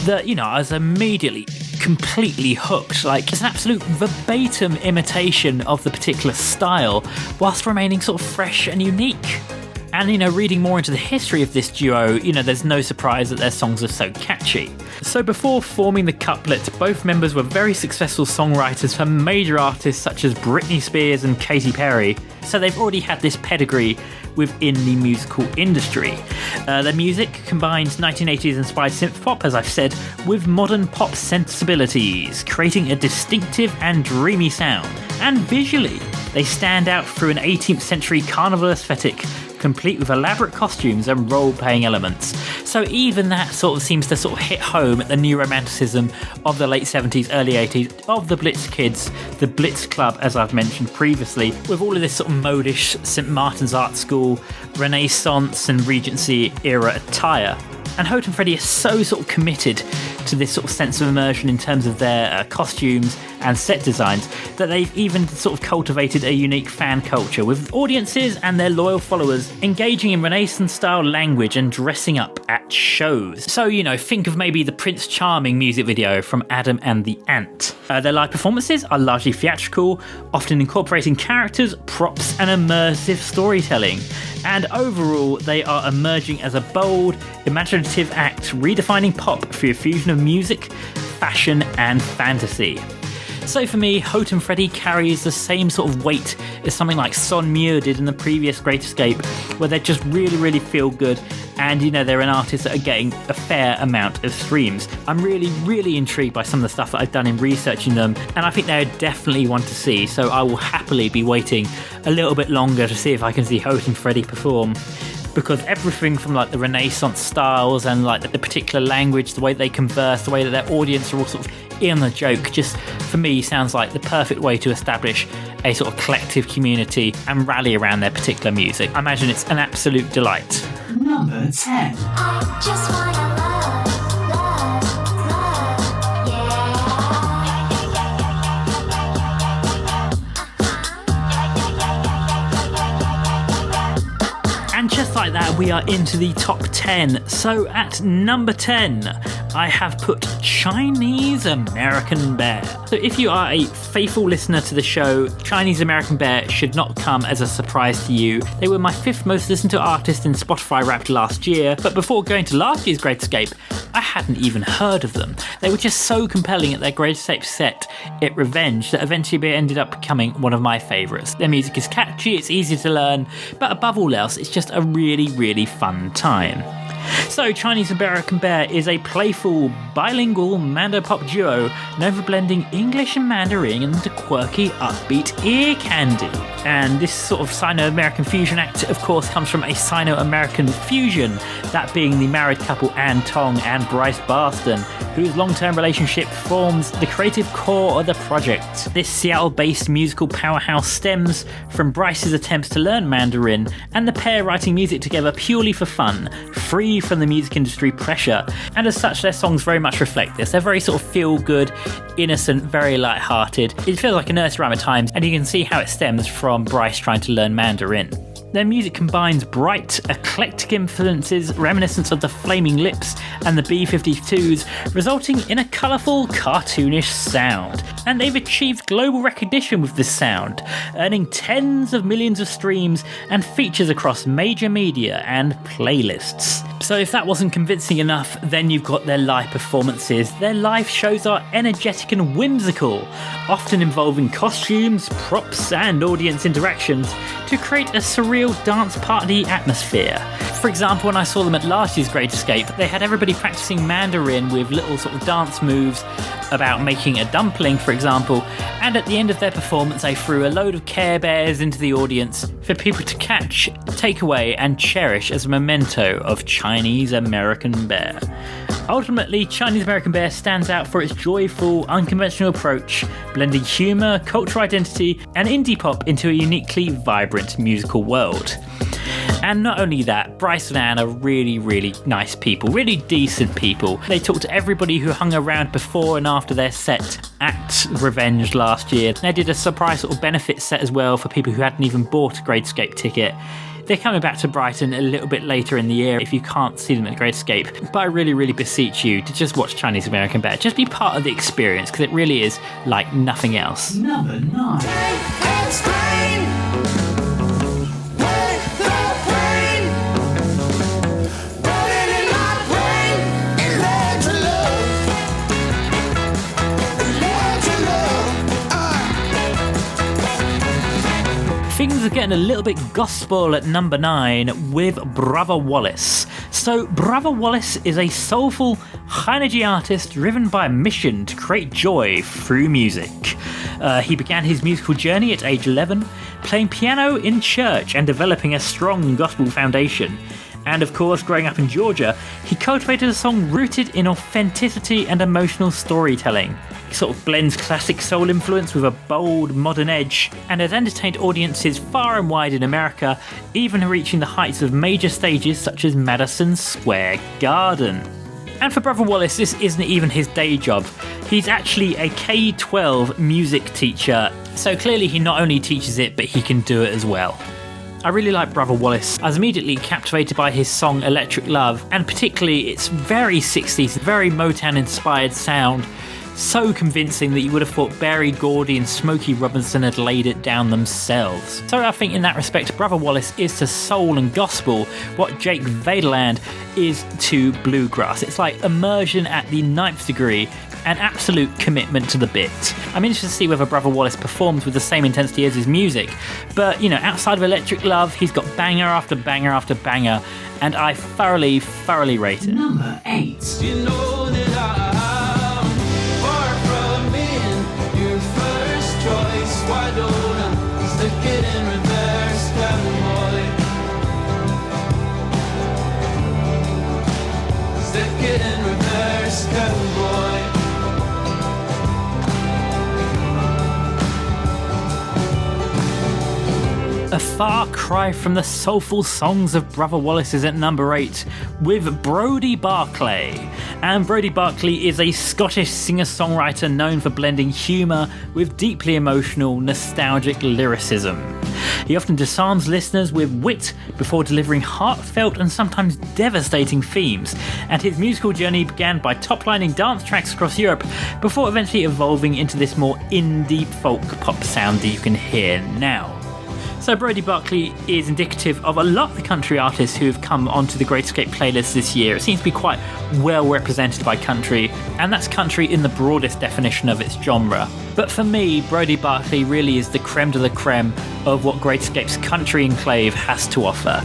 that, you know, I was immediately completely hooked. Like, it's an absolute verbatim imitation of the particular style, whilst remaining sort of fresh and unique. And, you know, reading more into the history of this duo, you know, there's no surprise that their songs are so catchy. So before forming the couplet, both members were very successful songwriters for major artists such as Britney Spears and Katy Perry, so they've already had this pedigree within the musical industry. Their music combines 1980s inspired synth pop, as I've said, with modern pop sensibilities, creating a distinctive and dreamy sound. And visually, they stand out through an 18th century carnival aesthetic, complete with elaborate costumes and role-playing elements. So even that sort of seems to sort of hit home at the new romanticism of the late 70s, early 80s, of the Blitz Kids, the Blitz Club, as I've mentioned previously, with all of this sort of modish St. Martin's Art School, Renaissance and Regency era attire. And Houghton Freddy is so sort of committed to this sort of sense of immersion in terms of their costumes and set designs that they've even sort of cultivated a unique fan culture, with audiences and their loyal followers engaging in Renaissance-style language and dressing up at shows. So, you know, think of maybe the Prince Charming music video from Adam and the Ant. Their live performances are largely theatrical, often incorporating characters, props and immersive storytelling. And overall, they are emerging as a bold, imaginative act, redefining pop through a fusion of music, fashion and fantasy. So for me, Houghton Freddy carries the same sort of weight as something like Son Mure did in the previous Great Escape, where they just really, really feel good, and, you know, they're an artist that are getting a fair amount of streams. I'm really, really intrigued by some of the stuff that I've done in researching them, and I think they're definitely one to see, so I will happily be waiting a little bit longer to see if I can see Houghton Freddy perform. Because everything from like the Renaissance styles and like the particular language, the way they converse, the way that their audience are all sort of in the joke, just for me sounds like the perfect way to establish a sort of collective community and rally around their particular music. I imagine it's an absolute delight. Number 10. I just wanna And just like that, we are into the top 10. So at number 10, I have put Chinese American Bear. So if you are a faithful listener to the show, Chinese American Bear should not come as a surprise to you. They were my 5th most listened to artist in Spotify Wrapped last year, but before going to last year's Great Escape, I hadn't even heard of them. They were just so compelling at their Great Escape set, It Revenge, that eventually ended up becoming one of my favourites. Their music is catchy, it's easy to learn, but above all else, it's just a really, really fun time. So, Chinese American Bear is a playful, bilingual Mandopop duo known for blending English and Mandarin into quirky, upbeat ear candy. And this sort of Sino-American fusion act, of course, comes from a Sino-American fusion, that being the married couple Ann Tong and Bryce Barston, whose long-term relationship forms the creative core of the project. This Seattle-based musical powerhouse stems from Bryce's attempts to learn Mandarin and the pair writing music together purely for fun, free from the music industry pressure. And as such, their songs very much reflect this. They're very sort of feel-good, innocent, very light-hearted. It feels like a nursery rhyme at times, and you can see how it stems from Bryce trying to learn Mandarin. Their music combines bright, eclectic influences reminiscent of the Flaming Lips and the B-52s, resulting in a colourful, cartoonish sound. And they've achieved global recognition with this sound, earning tens of millions of streams and features across major media and playlists. So if that wasn't convincing enough, then you've got their live performances. Their live shows are energetic and whimsical, often involving costumes, props and audience interactions to create a surreal dance party atmosphere. For example, when I saw them at last year's Great Escape, they had everybody practicing Mandarin with little sort of dance moves about making a dumpling, for example, and at the end of their performance they threw a load of Care Bears into the audience for people to catch, take away and cherish as a memento of Chinese American Bear. Ultimately, Chinese American Bear stands out for its joyful, unconventional approach, blending humour, cultural identity and indie pop into a uniquely vibrant musical world. And not only that, Bryce and Anne are really, really nice people, really decent people. They talked to everybody who hung around before and after their set at Revenge last year. They did a surprise sort of benefit set as well for people who hadn't even bought a Great Escape ticket. They're coming back to Brighton a little bit later in the year if you can't see them at Great Escape. But I really, really beseech you to just watch Chinese American Bear. Just be part of the experience, because it really is like nothing else. Number 9. Things are getting a little bit gospel at number 9 with Brother Wallace. So Brother Wallace is a soulful, high-energy artist driven by a mission to create joy through music. He began his musical journey at age 11, playing piano in church and developing a strong gospel foundation. And of course, growing up in Georgia, he cultivated a song rooted in authenticity and emotional storytelling. He sort of blends classic soul influence with a bold, modern edge, and has entertained audiences far and wide in America, even reaching the heights of major stages such as Madison Square Garden. And for Brother Wallace, this isn't even his day job. He's actually a K-12 music teacher, so clearly he not only teaches it, but he can do it as well. I really like Brother Wallace. I was immediately captivated by his song Electric Love, and particularly its very 60s, very Motown-inspired sound. So convincing that you would have thought Berry Gordy and Smokey Robinson had laid it down themselves. So I think in that respect, Brother Wallace is to soul and gospel what Jake Vaderland is to bluegrass. It's like immersion at the 9th degree, an absolute commitment to the bit. I'm interested to see whether Brother Wallace performs with the same intensity as his music, but you know, outside of Electric Love, he's got banger after banger after banger, and I thoroughly, thoroughly rate it. Number 8. You know that I'm far from being your first choice. Why don't I stick it in reverse, cowboy? Stick it in reverse, cowboy. A far cry from the soulful songs of Brother Wallace is at number 8 with Brody Barclay. And Brody Barclay is a Scottish singer-songwriter known for blending humour with deeply emotional, nostalgic lyricism. He often disarms listeners with wit before delivering heartfelt and sometimes devastating themes, and his musical journey began by top-lining dance tracks across Europe before eventually evolving into this more indie folk pop sound that you can hear now. So Brody Barclay is indicative of a lot of the country artists who have come onto the Great Escape playlist this year. It seems to be quite well represented by country, and that's country in the broadest definition of its genre. But for me, Brody Barclay really is the creme de la creme of what Great Escape's country enclave has to offer.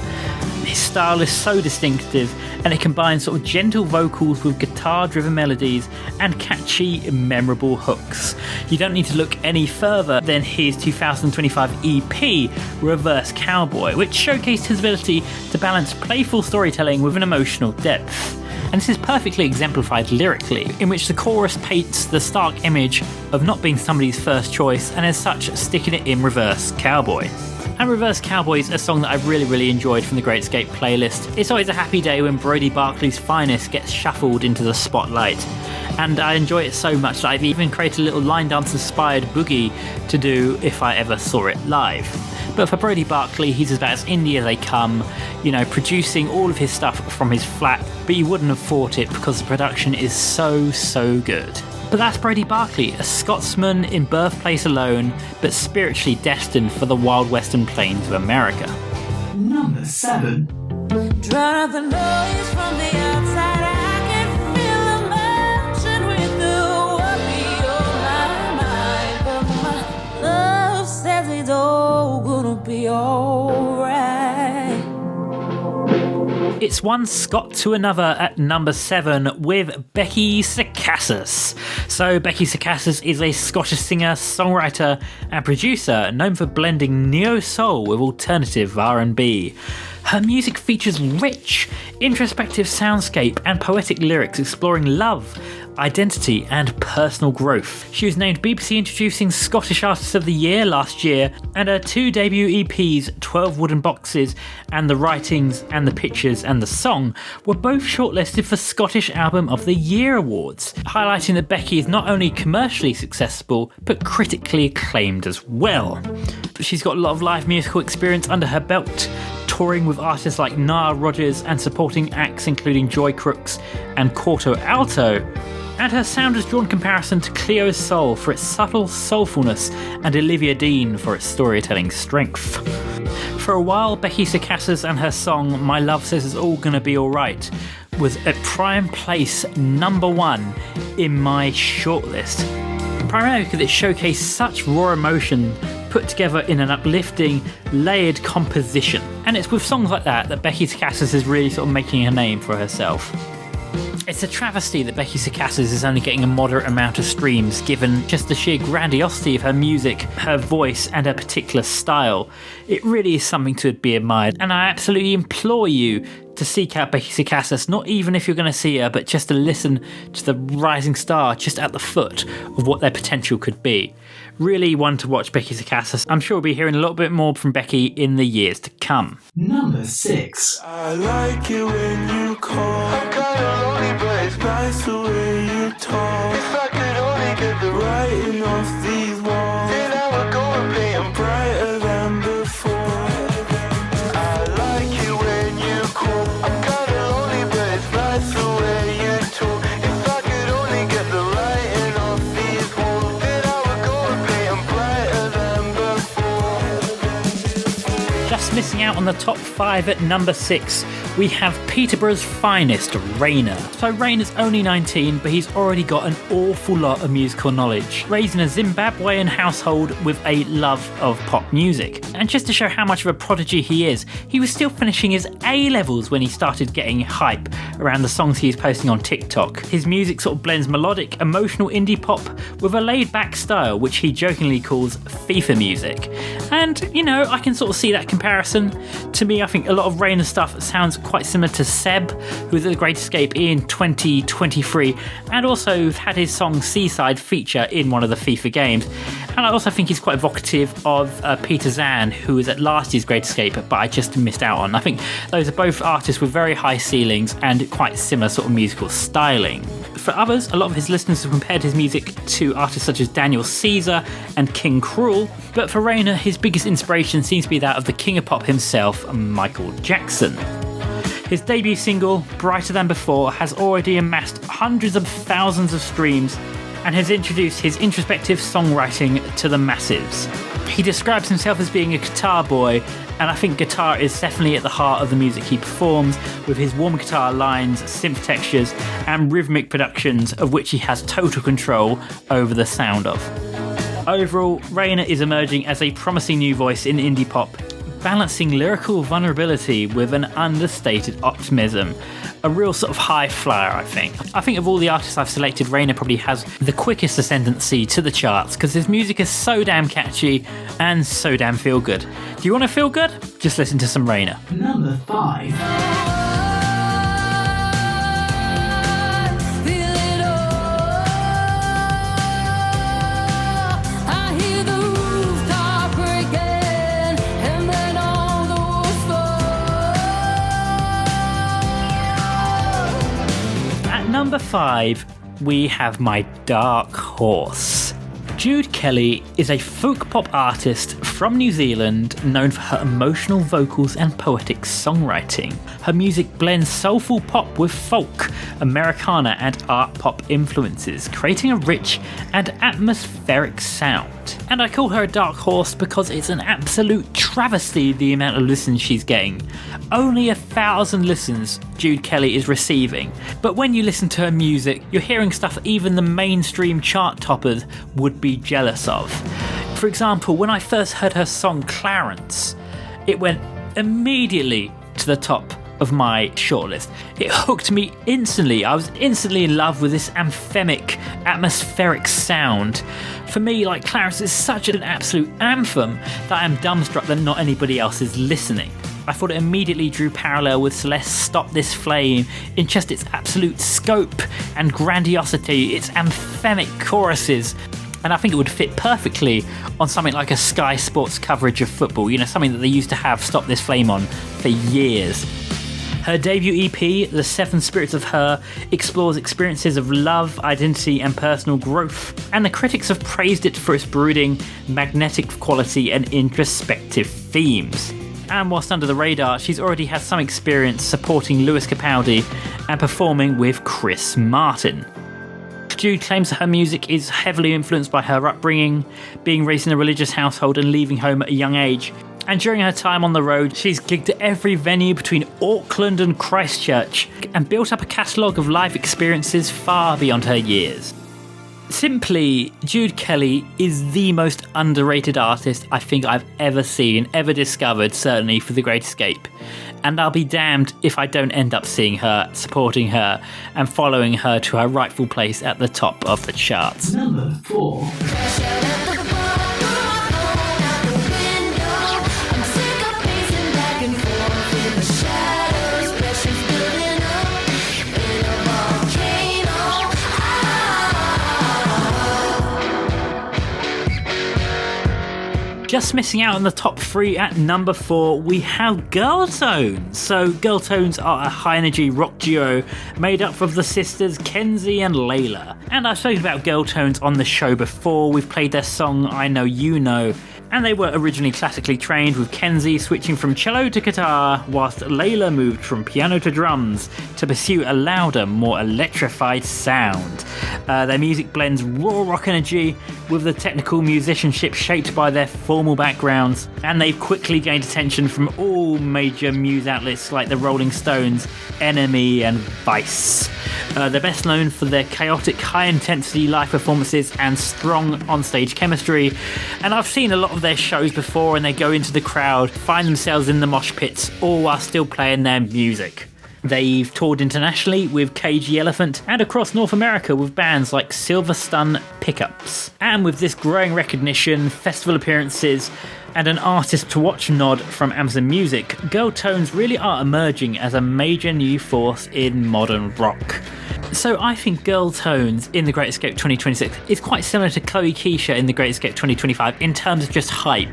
His style is so distinctive, and it combines sort of gentle vocals with guitar-driven melodies and catchy, memorable hooks. You don't need to look any further than his 2025 EP, Reverse Cowboy, which showcased his ability to balance playful storytelling with an emotional depth. and this is perfectly exemplified lyrically, in which the chorus paints the stark image of not being somebody's first choice and as such sticking it in Reverse Cowboy. And Reverse Cowboy is a song that I've really enjoyed from the Great Escape playlist. It's always a happy day when Brody Barkley's finest gets shuffled into the spotlight. And I enjoy it so much that I've even created a little line dance inspired boogie to do if I ever saw it live. But for Brody Barkley, he's about as indie as they come, you know, producing all of his stuff from his flat, but you wouldn't have thought it because the production is so good. But that's Brody Barkley, a Scotsman in birthplace alone, but spiritually destined for the wild western plains of America. Number 7. Drown out the noise from the outside. I can feel emotion with the worry on my mind, but my love says it's all gonna be alright. It's one Scot to another at number 7 with Becky Sarcassus. So Becky Sarcassus is a Scottish singer, songwriter and producer known for blending neo-soul with alternative R&B. Her music features rich, introspective soundscape and poetic lyrics exploring love, identity and personal growth. She was named BBC Introducing Scottish Artist of the Year last year, and her 2 debut EPs, 12 Wooden Boxes and The Writings and the Pictures and the Song, were both shortlisted for Scottish Album of the Year awards, highlighting that Becky is not only commercially successful but critically acclaimed as well. She's got a lot of live musical experience under her belt, touring with artists like Nile Rodgers and supporting acts including Joy Crooks and Corto Alto. And her sound has drawn comparison to Cleo's Soul for its subtle soulfulness and Olivia Dean for its storytelling strength. For a while, Becky Sarcassus and her song My Love Says It's All Gonna Be Alright was at prime place number 1 in my shortlist, primarily because it showcased such raw emotion put together in an uplifting, layered composition. And it's with songs like that Becky Sarcassus is really sort of making a name for herself. It's a travesty that Becky Sarcassus is only getting a moderate amount of streams given just the sheer grandiosity of her music, her voice and her particular style. It really is something to be admired, and I absolutely implore you to seek out Becky Sarcassus, not even if you're going to see her, but just to listen to the rising star just at the foot of what their potential could be. Really one to watch, Becky Sarcassus. I'm sure we'll be hearing a little bit more from Becky in the years to come. Number 6. I like it when you call. I'm kinda lonely, but it's nice the way you talk. If I could only get the writing off these walls, then I would go and play 'em brighter than before. I like it when you call. I'm kinda lonely, but it's nice the way you talk. If I could only get the writing off these walls, then I would go and play 'em brighter than before. Just missing out on the top 5 at number 6, we have Peterborough's finest, Rainer. So Rainer's only 19, but he's already got an awful lot of musical knowledge, raised in a Zimbabwean household with a love of pop music. And just to show how much of a prodigy he is, he was still finishing his A-levels when he started getting hype around the songs he was posting on TikTok. His music sort of blends melodic, emotional indie pop with a laid-back style, which he jokingly calls FIFA music. And, you know, I can sort of see that comparison. To me, I think a lot of Rainer stuff sounds quite similar to Seb, who was at The Great Escape in 2023, and also had his song Seaside feature in one of the FIFA games. And I also think he's quite evocative of Peter Zan, who was at last year's Great Escape, but I just missed out on. I think those are both artists with very high ceilings and quite similar sort of musical styling. For others, a lot of his listeners have compared his music to artists such as Daniel Caesar and King Cruel, but for Rainer, his biggest inspiration seems to be that of the king of pop himself, Michael Jackson. His debut single, Brighter Than Before, has already amassed hundreds of thousands of streams and has introduced his introspective songwriting to the masses. He describes himself as being a guitar boy, and I think guitar is definitely at the heart of the music he performs, with his warm guitar lines, synth textures, and rhythmic productions of which he has total control over the sound of. Overall, Rainer is emerging as a promising new voice in indie pop, balancing lyrical vulnerability with an understated optimism. A real sort of high flyer, I think. I think of all the artists I've selected, Rainer probably has the quickest ascendancy to the charts because his music is so damn catchy and so damn feel good. Do you want to feel good? Just listen to some Rainer. Number 5. number 5, we have my dark horse. Jude Kelly is a folk pop artist from New Zealand known for her emotional vocals and poetic songwriting. Her music blends soulful pop with folk, Americana and art pop influences, creating a rich and atmospheric sound. And I call her a dark horse because it's an absolute travesty the amount of listens she's getting. Only 1,000 listens Jude Kelly is receiving, but when you listen to her music, you're hearing stuff even the mainstream chart toppers would be jealous of. For example, when I first heard her song Clarence, it went immediately to the top of my shortlist. It hooked me instantly. I was instantly in love with this anthemic, atmospheric sound. For me, like, Clarence is such an absolute anthem that I am dumbstruck that not anybody else is listening. I thought it immediately drew parallel with Celeste's Stop This Flame in just its absolute scope and grandiosity, its anthemic choruses. And I think it would fit perfectly on something like a Sky Sports coverage of football, you know, something that they used to have Stop This Flame on for years. Her debut EP, The Seven Spirits of Her, explores experiences of love, identity and personal growth, and the critics have praised it for its brooding, magnetic quality and introspective themes. And whilst under the radar, she's already had some experience supporting Lewis Capaldi and performing with Chris Martin. Jude claims that her music is heavily influenced by her upbringing, being raised in a religious household and leaving home at a young age. And during her time on the road, she's gigged at every venue between Auckland and Christchurch and built up a catalogue of live experiences far beyond her years. Simply, Jude Kelly is the most underrated artist I think I've ever seen, ever discovered, certainly for The Great Escape. And I'll be damned if I don't end up seeing her, supporting her, and following her to her rightful place at the top of the charts. Number 4. Just missing out on the top 3 at number 4, we have Girltones. So Girltones are a high-energy rock duo made up of the sisters Kenzie and Layla. And I've spoken about Girltones on the show before. We've played their song I Know You Know. And they were originally classically trained, with Kenzie switching from cello to guitar, whilst Layla moved from piano to drums to pursue a louder, more electrified sound. Their music blends raw rock energy with the technical musicianship shaped by their formal backgrounds, and they've quickly gained attention from all major news outlets like the Rolling Stones, NME and Vice. They're best known for their chaotic, high-intensity live performances and strong onstage chemistry, and I've seen a lot of their shows before, and they go into the crowd, find themselves in the mosh pits, all while still playing their music. They've toured internationally with Cagey Elephant and across North America with bands like Silver Stun Pickups. And with this growing recognition, festival appearances, and an artist to watch nod from Amazon Music, Girltones really are emerging as a major new force in modern rock. So I think Girltones in The Great Escape 2026 is quite similar to Chloe Keisha in The Great Escape 2025 in terms of just hype.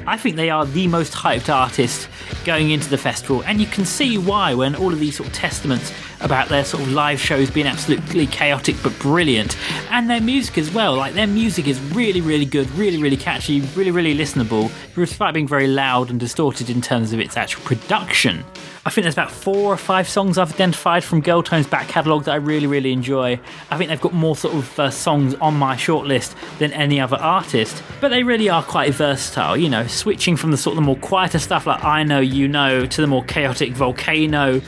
I think they are the most hyped artist going into the festival, and you can see why when all of these sort of testaments about their sort of live shows being absolutely chaotic but brilliant, and their music as well. Like, their music is really, really good, really, really catchy, really, really listenable, despite being very loud and distorted in terms of its actual production. I think there's about 4 or 5 songs I've identified from Girltones' back catalogue that I really, really enjoy. I think they've got more sort of songs on my shortlist than any other artist, but they really are quite versatile, you know, switching from the sort of the more quieter stuff like I Know You Know to the more chaotic Volcano,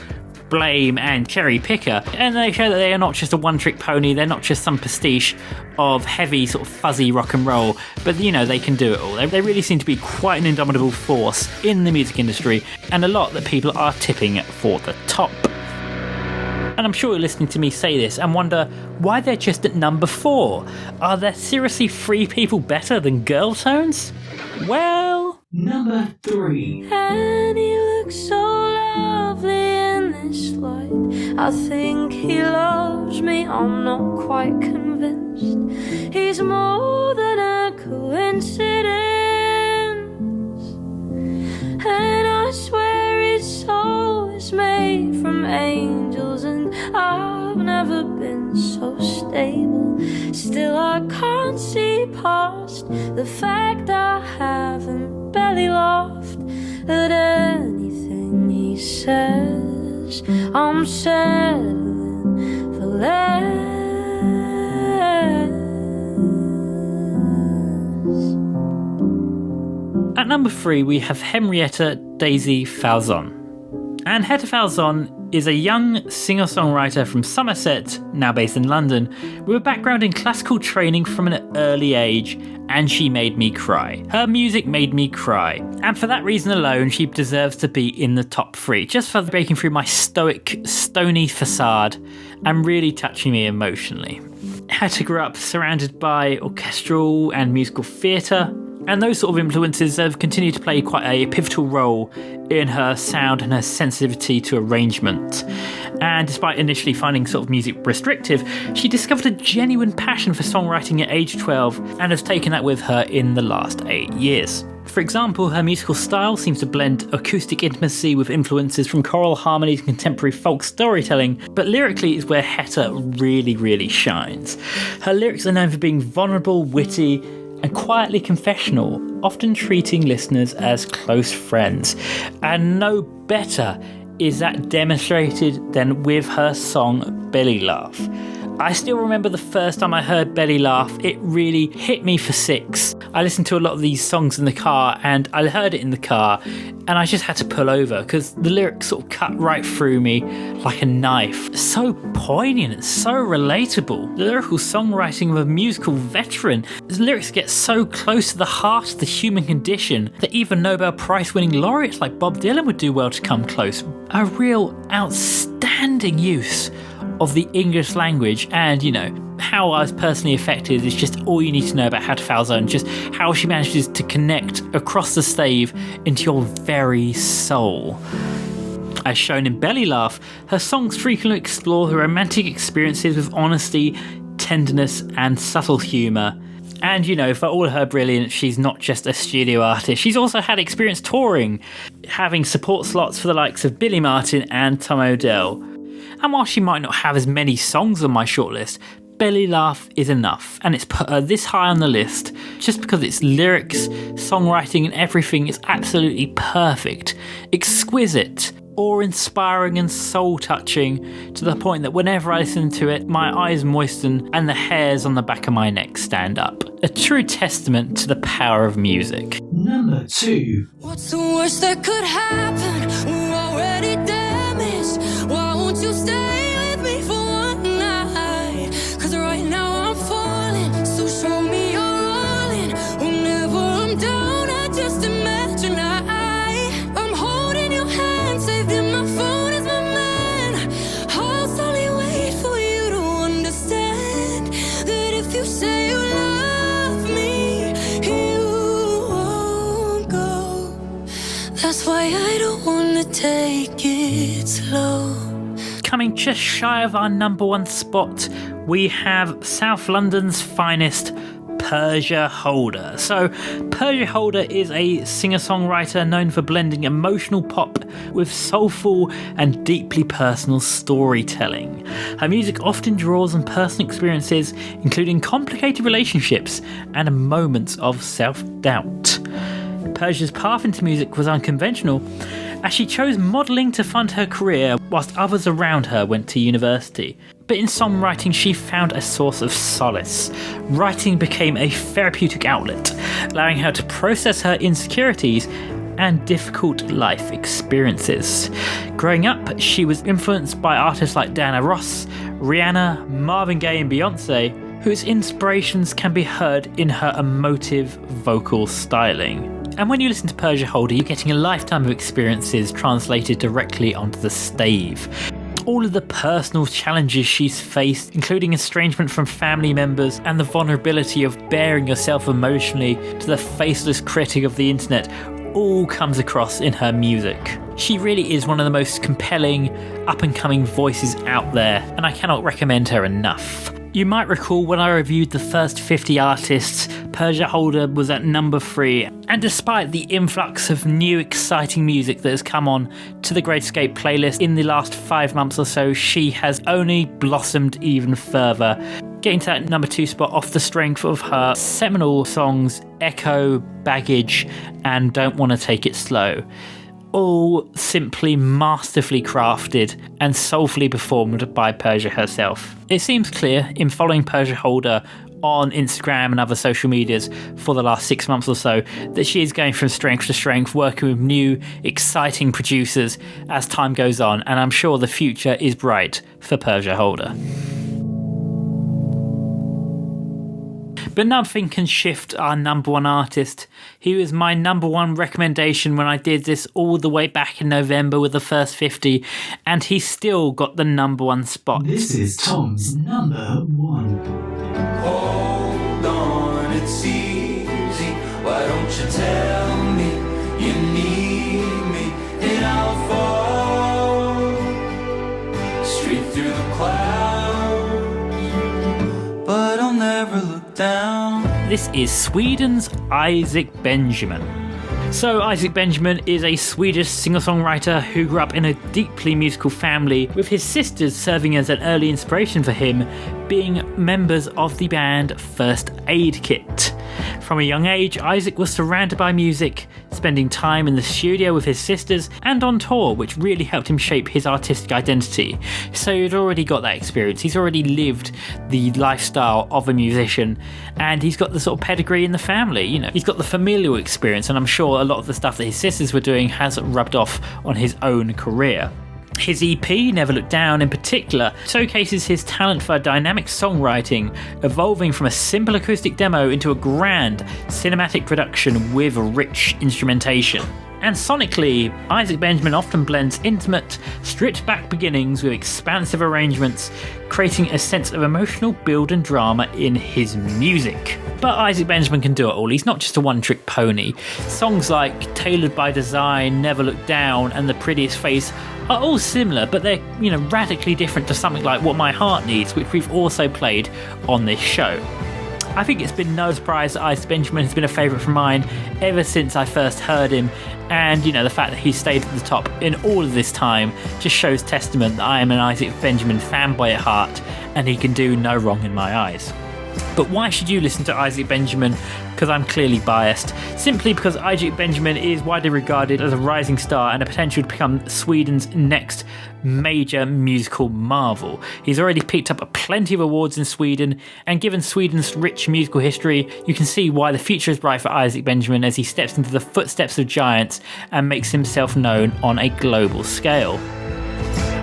Blame and Cherry Picker, and they show that they are not just a one-trick pony, they're not just some pastiche of heavy sort of fuzzy rock and roll, but you know, they can do it all. They really seem to be quite an indomitable force in the music industry, and a lot that people are tipping for the top. And I'm sure you're listening to me say this and wonder why they're just at number 4. Are there seriously 3 people better than Girltones? Well, Number 3. And he looks so lovely in this light. I think he loves me, I'm not quite convinced. He's more than a coincidence, and I swear his soul is made from angels, and I've never been so stable. Still I can't see past the fact I haven't belly laughed at anything he says. I'm settling for less. At number 3, we have Henrietta Daisy Falzon. And Henrietta Falzon is a young singer-songwriter from Somerset, now based in London, with a background in classical training from an early age, and she made me cry. Her music made me cry, and for that reason alone, she deserves to be in the top 3, just for breaking through my stoic, stony facade and really touching me emotionally. Henrietta grew up surrounded by orchestral and musical theatre, and those sort of influences have continued to play quite a pivotal role in her sound and her sensitivity to arrangement. And despite initially finding sort of music restrictive, she discovered a genuine passion for songwriting at age 12 and has taken that with her in the last 8 years. For example, her musical style seems to blend acoustic intimacy with influences from choral harmonies and contemporary folk storytelling, but lyrically is where Hetta really shines. Her lyrics are known for being vulnerable, witty, and quietly confessional, often treating listeners as close friends. And no better is that demonstrated than with her song Belly Laugh. I still remember the first time I heard Belly Laugh, it really hit me for 6. I listened to a lot of these songs in the car, and I heard it in the car, and I just had to pull over because the lyrics sort of cut right through me like a knife. So poignant, so relatable. The lyrical songwriting of a musical veteran. The lyrics get so close to the heart of the human condition that even Nobel Prize winning laureates like Bob Dylan would do well to come close. A real outstanding use of the English language, and how I was personally affected is just all you need to know about Henrietta Falzon, just how she manages to connect across the stave into your very soul. As shown in Belly Laugh, her songs frequently explore her romantic experiences with honesty, tenderness and subtle humour. And for all her brilliance, she's not just a studio artist, she's also had experience touring, having support slots for the likes of Billy Martin and Tom Odell. And while she might not have as many songs on my shortlist, Belly Laugh is enough, and it's put her this high on the list just because its lyrics, songwriting and everything is absolutely perfect, exquisite, awe-inspiring and soul-touching, to the point that whenever I listen to it, my eyes moisten and the hairs on the back of my neck stand up. A true testament to the power of music. Number 2. What's the worst that could happen? We're already damaged. Why won't you stay with me for one night? Cause right now I'm falling, so show me you're rolling. Whenever I'm down, I just imagine I'm holding your hand, saved in my phone is my man. I'll slowly wait for you to understand that if you say you love me, you won't go. That's why I don't wanna take it slow. Coming just shy of our number 1 spot, we have South London's finest, Persia Holder. So, Persia Holder is a singer-songwriter known for blending emotional pop with soulful and deeply personal storytelling. Her music often draws on personal experiences, including complicated relationships and moments of self-doubt. Persia's path into music was unconventional, as she chose modelling to fund her career whilst others around her went to university. But in songwriting she found a source of solace. Writing became a therapeutic outlet, allowing her to process her insecurities and difficult life experiences. Growing up, she was influenced by artists like Diana Ross, Rihanna, Marvin Gaye and Beyonce, whose inspirations can be heard in her emotive vocal styling. And when you listen to Persia Holder, you're getting a lifetime of experiences translated directly onto the stave. All of the personal challenges she's faced, including estrangement from family members and the vulnerability of bearing yourself emotionally to the faceless critic of the internet, all comes across in her music. She really is one of the most compelling, up-and-coming voices out there, and I cannot recommend her enough. You might recall when I reviewed the first 50 artists, Persia Holder was at number 3, and despite the influx of new exciting music that has come on to the Great Escape playlist in the last 5 months or so, she has only blossomed even further, getting to that number 2 spot off the strength of her seminal songs Echo, Baggage and Don't Wanna Take It Slow. All simply masterfully crafted and soulfully performed by Persia herself. It seems clear in following Persia Holder on Instagram and other social medias for the last 6 months or so that she is going from strength to strength, working with new, exciting producers as time goes on, and I'm sure the future is bright for Persia Holder. But nothing can shift our number 1 artist. He was my number 1 recommendation when I did this all the way back in November with the first 50, and he still got the number 1 spot. This is Tom's number 1. Hold on, it's easy. Why don't you tell me you need me? And I'll fall straight through the clouds, but I'll never look down. This is Sweden's Isaac Benjamin. So Isaac Benjamin is a Swedish singer-songwriter who grew up in a deeply musical family, with his sisters serving as an early inspiration for him, being members of the band First Aid Kit. From a young age, Isaac was surrounded by music, spending time in the studio with his sisters and on tour, which really helped him shape his artistic identity. So he'd already got that experience, he's already lived the lifestyle of a musician, and he's got the sort of pedigree in the family, you know, he's got the familial experience, and I'm sure a lot of the stuff that his sisters were doing has rubbed off on his own career. His EP, Never Look Down, in particular, showcases his talent for dynamic songwriting, evolving from a simple acoustic demo into a grand cinematic production with rich instrumentation. And sonically, Isaac Benjamin often blends intimate, stripped-back beginnings with expansive arrangements, creating a sense of emotional build and drama in his music. But Isaac Benjamin can do it all, he's not just a one-trick pony. Songs like Tailored by Design, Never Look Down and The Prettiest Face are all similar, but they're, radically different to something like What My Heart Needs, which we've also played on this show. I think it's been no surprise that Isaac Benjamin has been a favourite of mine ever since I first heard him, and the fact that he stayed at the top in all of this time just shows testament that I am an Isaac Benjamin fanboy at heart, and he can do no wrong in my eyes. But why should you listen to Isaac Benjamin? Because I'm clearly biased. Simply because Isaac Benjamin is widely regarded as a rising star and a potential to become Sweden's next major musical marvel. He's already picked up plenty of awards in Sweden, and given Sweden's rich musical history, you can see why the future is bright for Isaac Benjamin as he steps into the footsteps of giants and makes himself known on a global scale.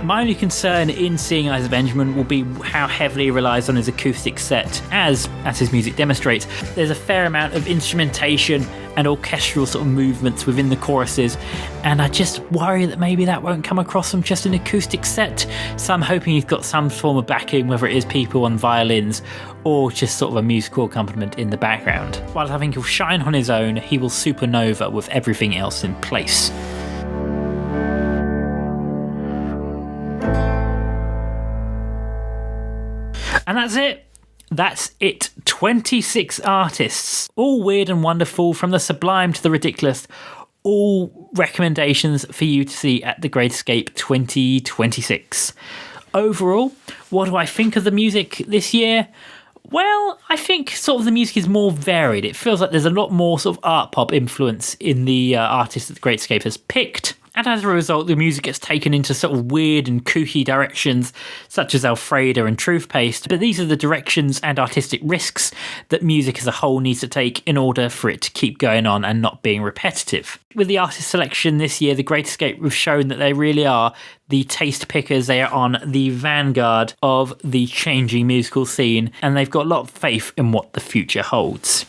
My only concern in seeing Isaac Benjamin will be how heavily he relies on his acoustic set, as his music demonstrates. There's a fair amount of instrumentation and orchestral sort of movements within the choruses, and I just worry that maybe that won't come across from just an acoustic set. So I'm hoping he's got some form of backing, whether it is people on violins or just sort of a musical accompaniment in the background. While I think he'll shine on his own, he will supernova with everything else in place. And that's it. That's it. 26 artists, all weird and wonderful, from the sublime to the ridiculous. All recommendations for you to see at The Great Escape 2026. Overall, what do I think of the music this year? Well, I think sort of the music is more varied. It feels like there's a lot more sort of art pop influence in the artists that The Great Escape has picked. And as a result, the music gets taken into sort of weird and kooky directions, such as Alfreda and Truthpaste. But these are the directions and artistic risks that music as a whole needs to take in order for it to keep going on and not being repetitive. With the artist selection this year, The Great Escape have shown that they really are the taste pickers. They are on the vanguard of the changing musical scene, and they've got a lot of faith in what the future holds.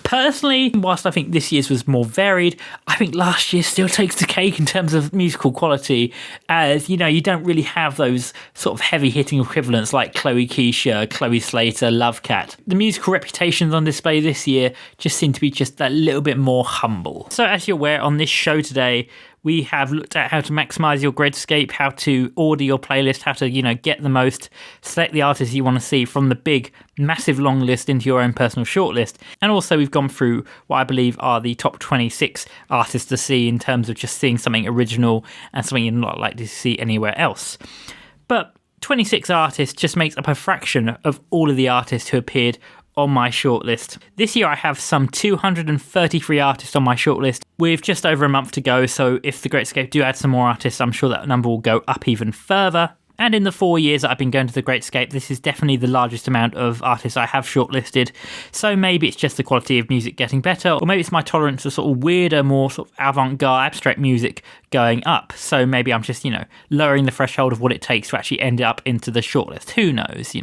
Personally, whilst I think this year's was more varied, I think last year still takes the cake in terms of musical quality, as, you don't really have those sort of heavy-hitting equivalents like Chloe Keisha, Chloe Slater, Love Cat. The musical reputations on display this year just seem to be just that little bit more humble. So as you're aware, on this show today, We have looked at how to maximize your Great Escape, how to order your playlist, how to, get the most, select the artists you want to see from the big, massive long list into your own personal shortlist. And also we've gone through what I believe are the top 26 artists to see in terms of just seeing something original and something you're not likely to see anywhere else. But 26 artists just makes up a fraction of all of the artists who appeared on my shortlist. This year I have some 233 artists on my shortlist with just over a month to go, so if the Great Escape do add some more artists, I'm sure that number will go up even further. And in the 4 years that I've been going to the Great Escape, this is definitely the largest amount of artists I have shortlisted. So maybe it's just the quality of music getting better, or maybe it's my tolerance to sort of weirder, more sort of avant-garde, abstract music going up. So maybe I'm just, lowering the threshold of what it takes to actually end up into the shortlist. Who knows,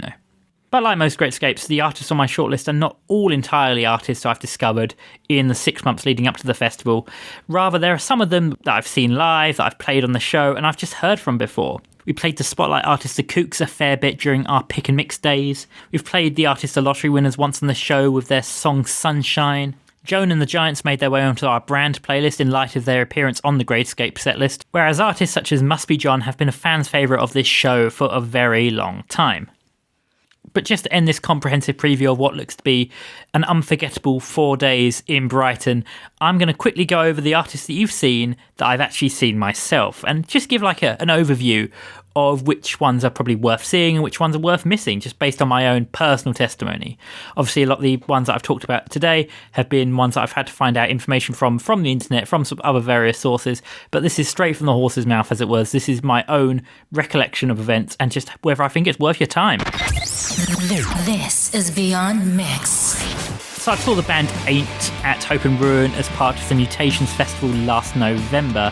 But like most Great Escapes, the artists on my shortlist are not all entirely artists I've discovered in the 6 months leading up to the festival. Rather, there are some of them that I've seen live, that I've played on the show, and I've just heard from before. We played the Spotlight artist The Kooks a fair bit during our pick and mix days. We've played the artist The Lottery Winners once on the show with their song Sunshine. Joan and the Giants made their way onto our brand playlist in light of their appearance on the Great Escape setlist, whereas artists such as Must Be John have been a fan's favourite of this show for a very long time. But just to end this comprehensive preview of what looks to be an unforgettable 4 days in Brighton, I'm going to quickly go over the artists that you've seen that I've actually seen myself and just give like an overview of which ones are probably worth seeing and which ones are worth missing, just based on my own personal testimony. Obviously, a lot of the ones that I've talked about today have been ones that I've had to find out information from the internet, from some other various sources, but this is straight from the horse's mouth, as it was. This is my own recollection of events and just whether I think it's worth your time. This is Beyond Mix. So I saw the band Ain't at Hope and Ruin as part of the Mutations Festival last November,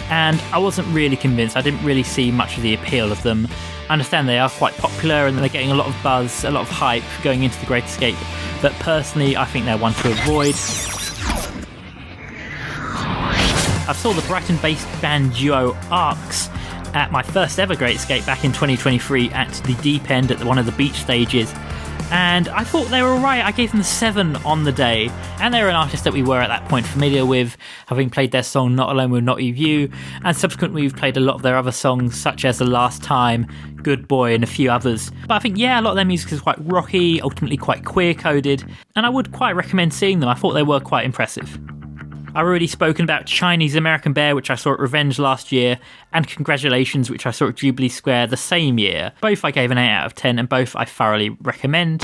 and I wasn't really convinced. I didn't really see much of the appeal of them. I understand they are quite popular and they're getting a lot of buzz, a lot of hype going into the Great Escape, but personally I think they're one to avoid. I saw the Brighton-based band duo Arcs at my first ever Great Escape back in 2023 at the Deep End at one of the beach stages, and I thought they were alright. I gave them a 7 on the day, and they were an artist that we were at that point familiar with, having played their song Not Alone With Not You, and subsequently we've played a lot of their other songs such as The Last Time, Good Boy and a few others. But I think a lot of their music is quite rocky, ultimately quite queer-coded, and I would quite recommend seeing them. I thought they were quite impressive. I've already spoken about Chinese American Bear, which I saw at Revenge last year, and Congratulations, which I saw at Jubilee Square the same year. Both I gave an 8 out of 10, and both I thoroughly recommend.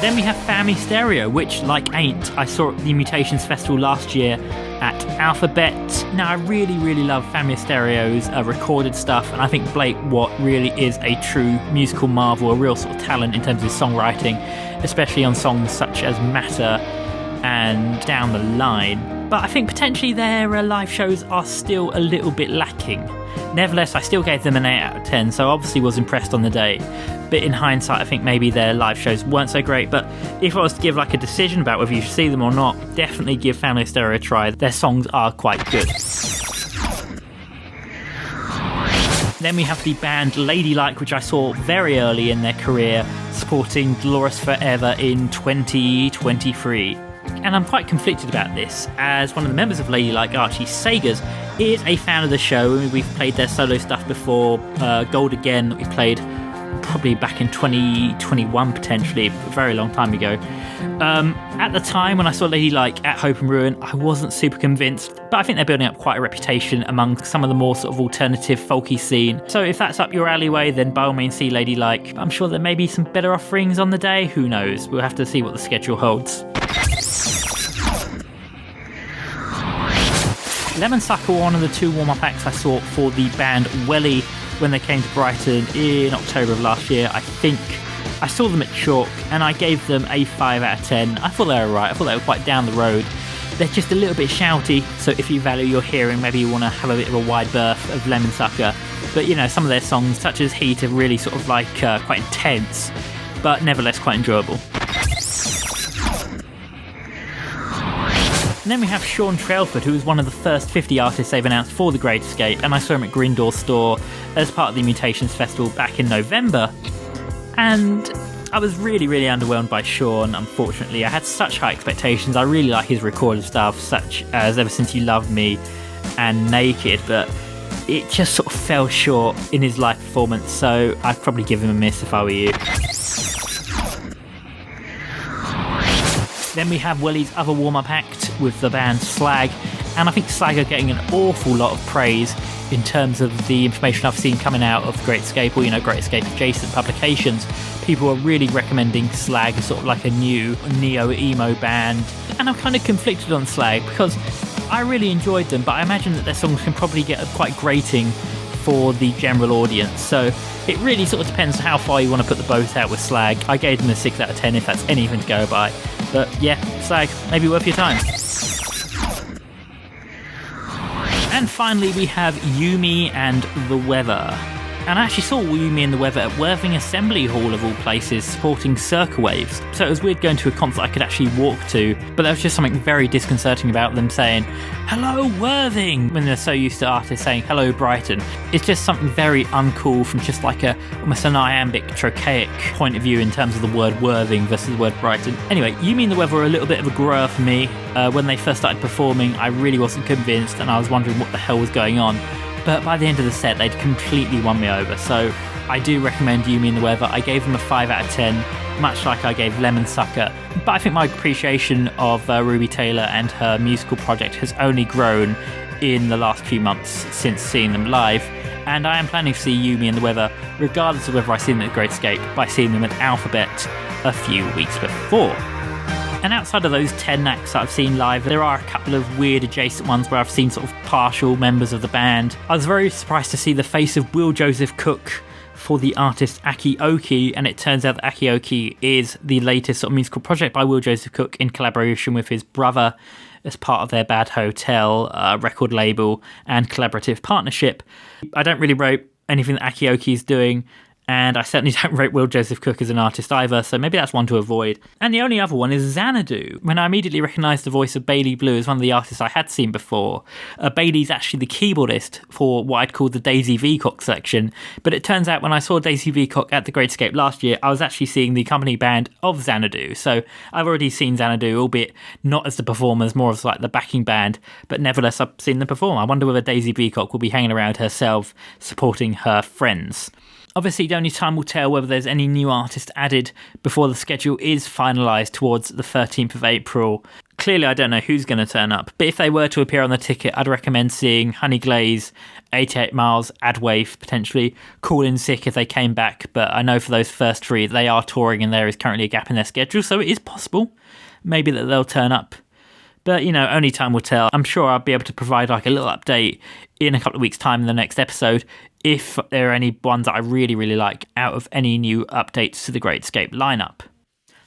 Then we have Family Stereo, which, like Ain't, I saw at the Mutations Festival last year at Alphabet. Now, I really, really love Family Stereo's recorded stuff, and I think Blake Watt really is a true musical marvel, a real sort of talent in terms of his songwriting, especially on songs such as Matter and Down the Line. But I think potentially their live shows are still a little bit lacking. Nevertheless, I still gave them an 8 out of 10, so I obviously was impressed on the day. But in hindsight, I think maybe their live shows weren't so great. But if I was to give like a decision about whether you should see them or not, definitely give Family Stereo a try. Their songs are quite good. Then we have the band Ladylike, which I saw very early in their career, supporting Dolores Forever in 2023. And I'm quite conflicted about this, as one of the members of Ladylike, Archie Sagers, is a fan of the show. We've played their solo stuff before, Gold Again, that we played probably back in 2021 potentially, a very long time ago. At the time when I saw Ladylike at Hope and Ruin, I wasn't super convinced, but I think they're building up quite a reputation among some of the more sort of alternative folky scene. So if that's up your alleyway, then by all means see Ladylike. I'm sure there may be some better offerings on the day, who knows, we'll have to see what the schedule holds. Lemonsucker were one of the 2 warm-up acts I saw for the band Welly when they came to Brighton in October of last year. I think I saw them at Chalk and I gave them a 5 out of 10. I thought they were right. I thought they were quite down the road. They're just a little bit shouty, so if you value your hearing, maybe you want to have a bit of a wide berth of Lemonsucker. But some of their songs, such as Heat, are really sort of like quite intense, but nevertheless quite enjoyable. And then we have Sean Trailford, who was one of the first 50 artists they've announced for the Great Escape, and I saw him at Green Door Store as part of the Mutations Festival back in November. And I was really, really underwhelmed by Sean, unfortunately. I had such high expectations. I really like his recorded stuff, such as Ever Since You Loved Me and Naked, but it just sort of fell short in his live performance, so I'd probably give him a miss if I were you. Then we have Welly's other warm-up act with the band Slag, and I think Slag are getting an awful lot of praise in terms of the information I've seen coming out of Great Escape, or, Great Escape adjacent publications. People are really recommending Slag as sort of like a new neo-emo band, and I'm kind of conflicted on Slag because I really enjoyed them, but I imagine that their songs can probably get quite grating for the general audience, so it really sort of depends how far you want to put the boat out with Slag. I gave them a 6 out of 10 if that's anything to go by, but yeah, Slag, maybe worth your time. And finally we have Yumi and The Weather. And I actually saw Yumi and The Weather at Worthing Assembly Hall of all places, supporting Circa Waves. So it was weird going to a concert I could actually walk to, but there was just something very disconcerting about them saying, "Hello Worthing," when they're so used to artists saying, "Hello Brighton." It's just something very uncool from just like almost an iambic, trochaic point of view in terms of the word Worthing versus the word Brighton. Anyway, Yumi and The Weather were a little bit of a grower for me. When they first started performing, I really wasn't convinced, and I was wondering what the hell was going on. But by the end of the set, they'd completely won me over, so I do recommend Yumi and The Weather. I gave them a 5 out of 10, much like I gave Lemon Sucker, but I think my appreciation of Ruby Taylor and her musical project has only grown in the last few months since seeing them live, and I am planning to see Yumi and The Weather, regardless of whether I see them at Great Escape, by seeing them at Alphabet a few weeks before. And outside of those 10 acts that I've seen live, there are a couple of weird adjacent ones where I've seen sort of partial members of the band. I was very surprised to see the face of Will Joseph Cook for the artist Aki Oki, and it turns out that Aki Oki is the latest sort of musical project by Will Joseph Cook in collaboration with his brother as part of their Bad Hotel record label and collaborative partnership. I don't really rate anything that Aki Oki is doing, and I certainly don't rate Will Joseph Cook as an artist either, so maybe that's one to avoid. And the only other one is Xanadu, when I immediately recognised the voice of Bailey Blue as one of the artists I had seen before. Bailey's actually the keyboardist for what I'd call the Daisy Veacock section, but it turns out when I saw Daisy Veacock at the Great Escape last year, I was actually seeing the company band of Xanadu, so I've already seen Xanadu, albeit not as the performers, more as like the backing band, but nevertheless I've seen them perform. I wonder whether Daisy Veacock will be hanging around herself, supporting her friends. Obviously, only time will tell whether there's any new artist added before the schedule is finalised towards the 13th of April. Clearly, I don't know who's going to turn up, but if they were to appear on the ticket, I'd recommend seeing Honey Glaze, 88 Miles, Adwave, potentially Call In Sick if they came back, but I know for those first 3, they are touring and there is currently a gap in their schedule, so it is possible, maybe that they'll turn up. But, only time will tell. I'm sure I'll be able to provide like a little update in a couple of weeks' time in the next episode if there are any ones that I really, really like out of any new updates to the Great Escape lineup.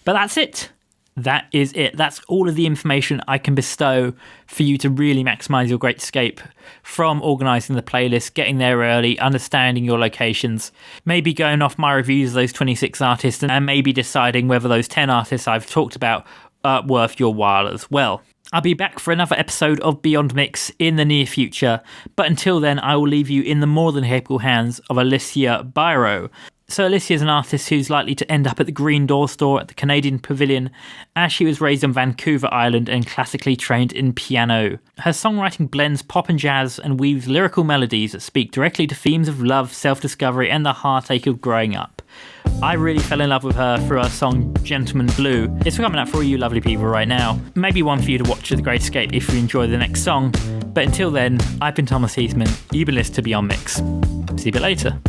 But that's it. That is it. That's all of the information I can bestow for you to really maximise your Great Escape, from organising the playlist, getting there early, understanding your locations, maybe going off my reviews of those 26 artists, and maybe deciding whether those 10 artists I've talked about are worth your while as well. I'll be back for another episode of Beyond Mix in the near future, but until then I will leave you in the more than capable hands of Alicia Biro. So Alicia is an artist who's likely to end up at the Green Door store at the Canadian Pavilion, as she was raised on Vancouver Island and classically trained in piano. Her songwriting blends pop and jazz and weaves lyrical melodies that speak directly to themes of love, self-discovery and the heartache of growing up. I really fell in love with her through her song Gentleman Blue. It's coming out for all you lovely people right now. Maybe one for you to watch at the Great Escape if you enjoy the next song. But until then, I've been Thomas Heathman. You've been listening to Beyond Mix. See you a bit later.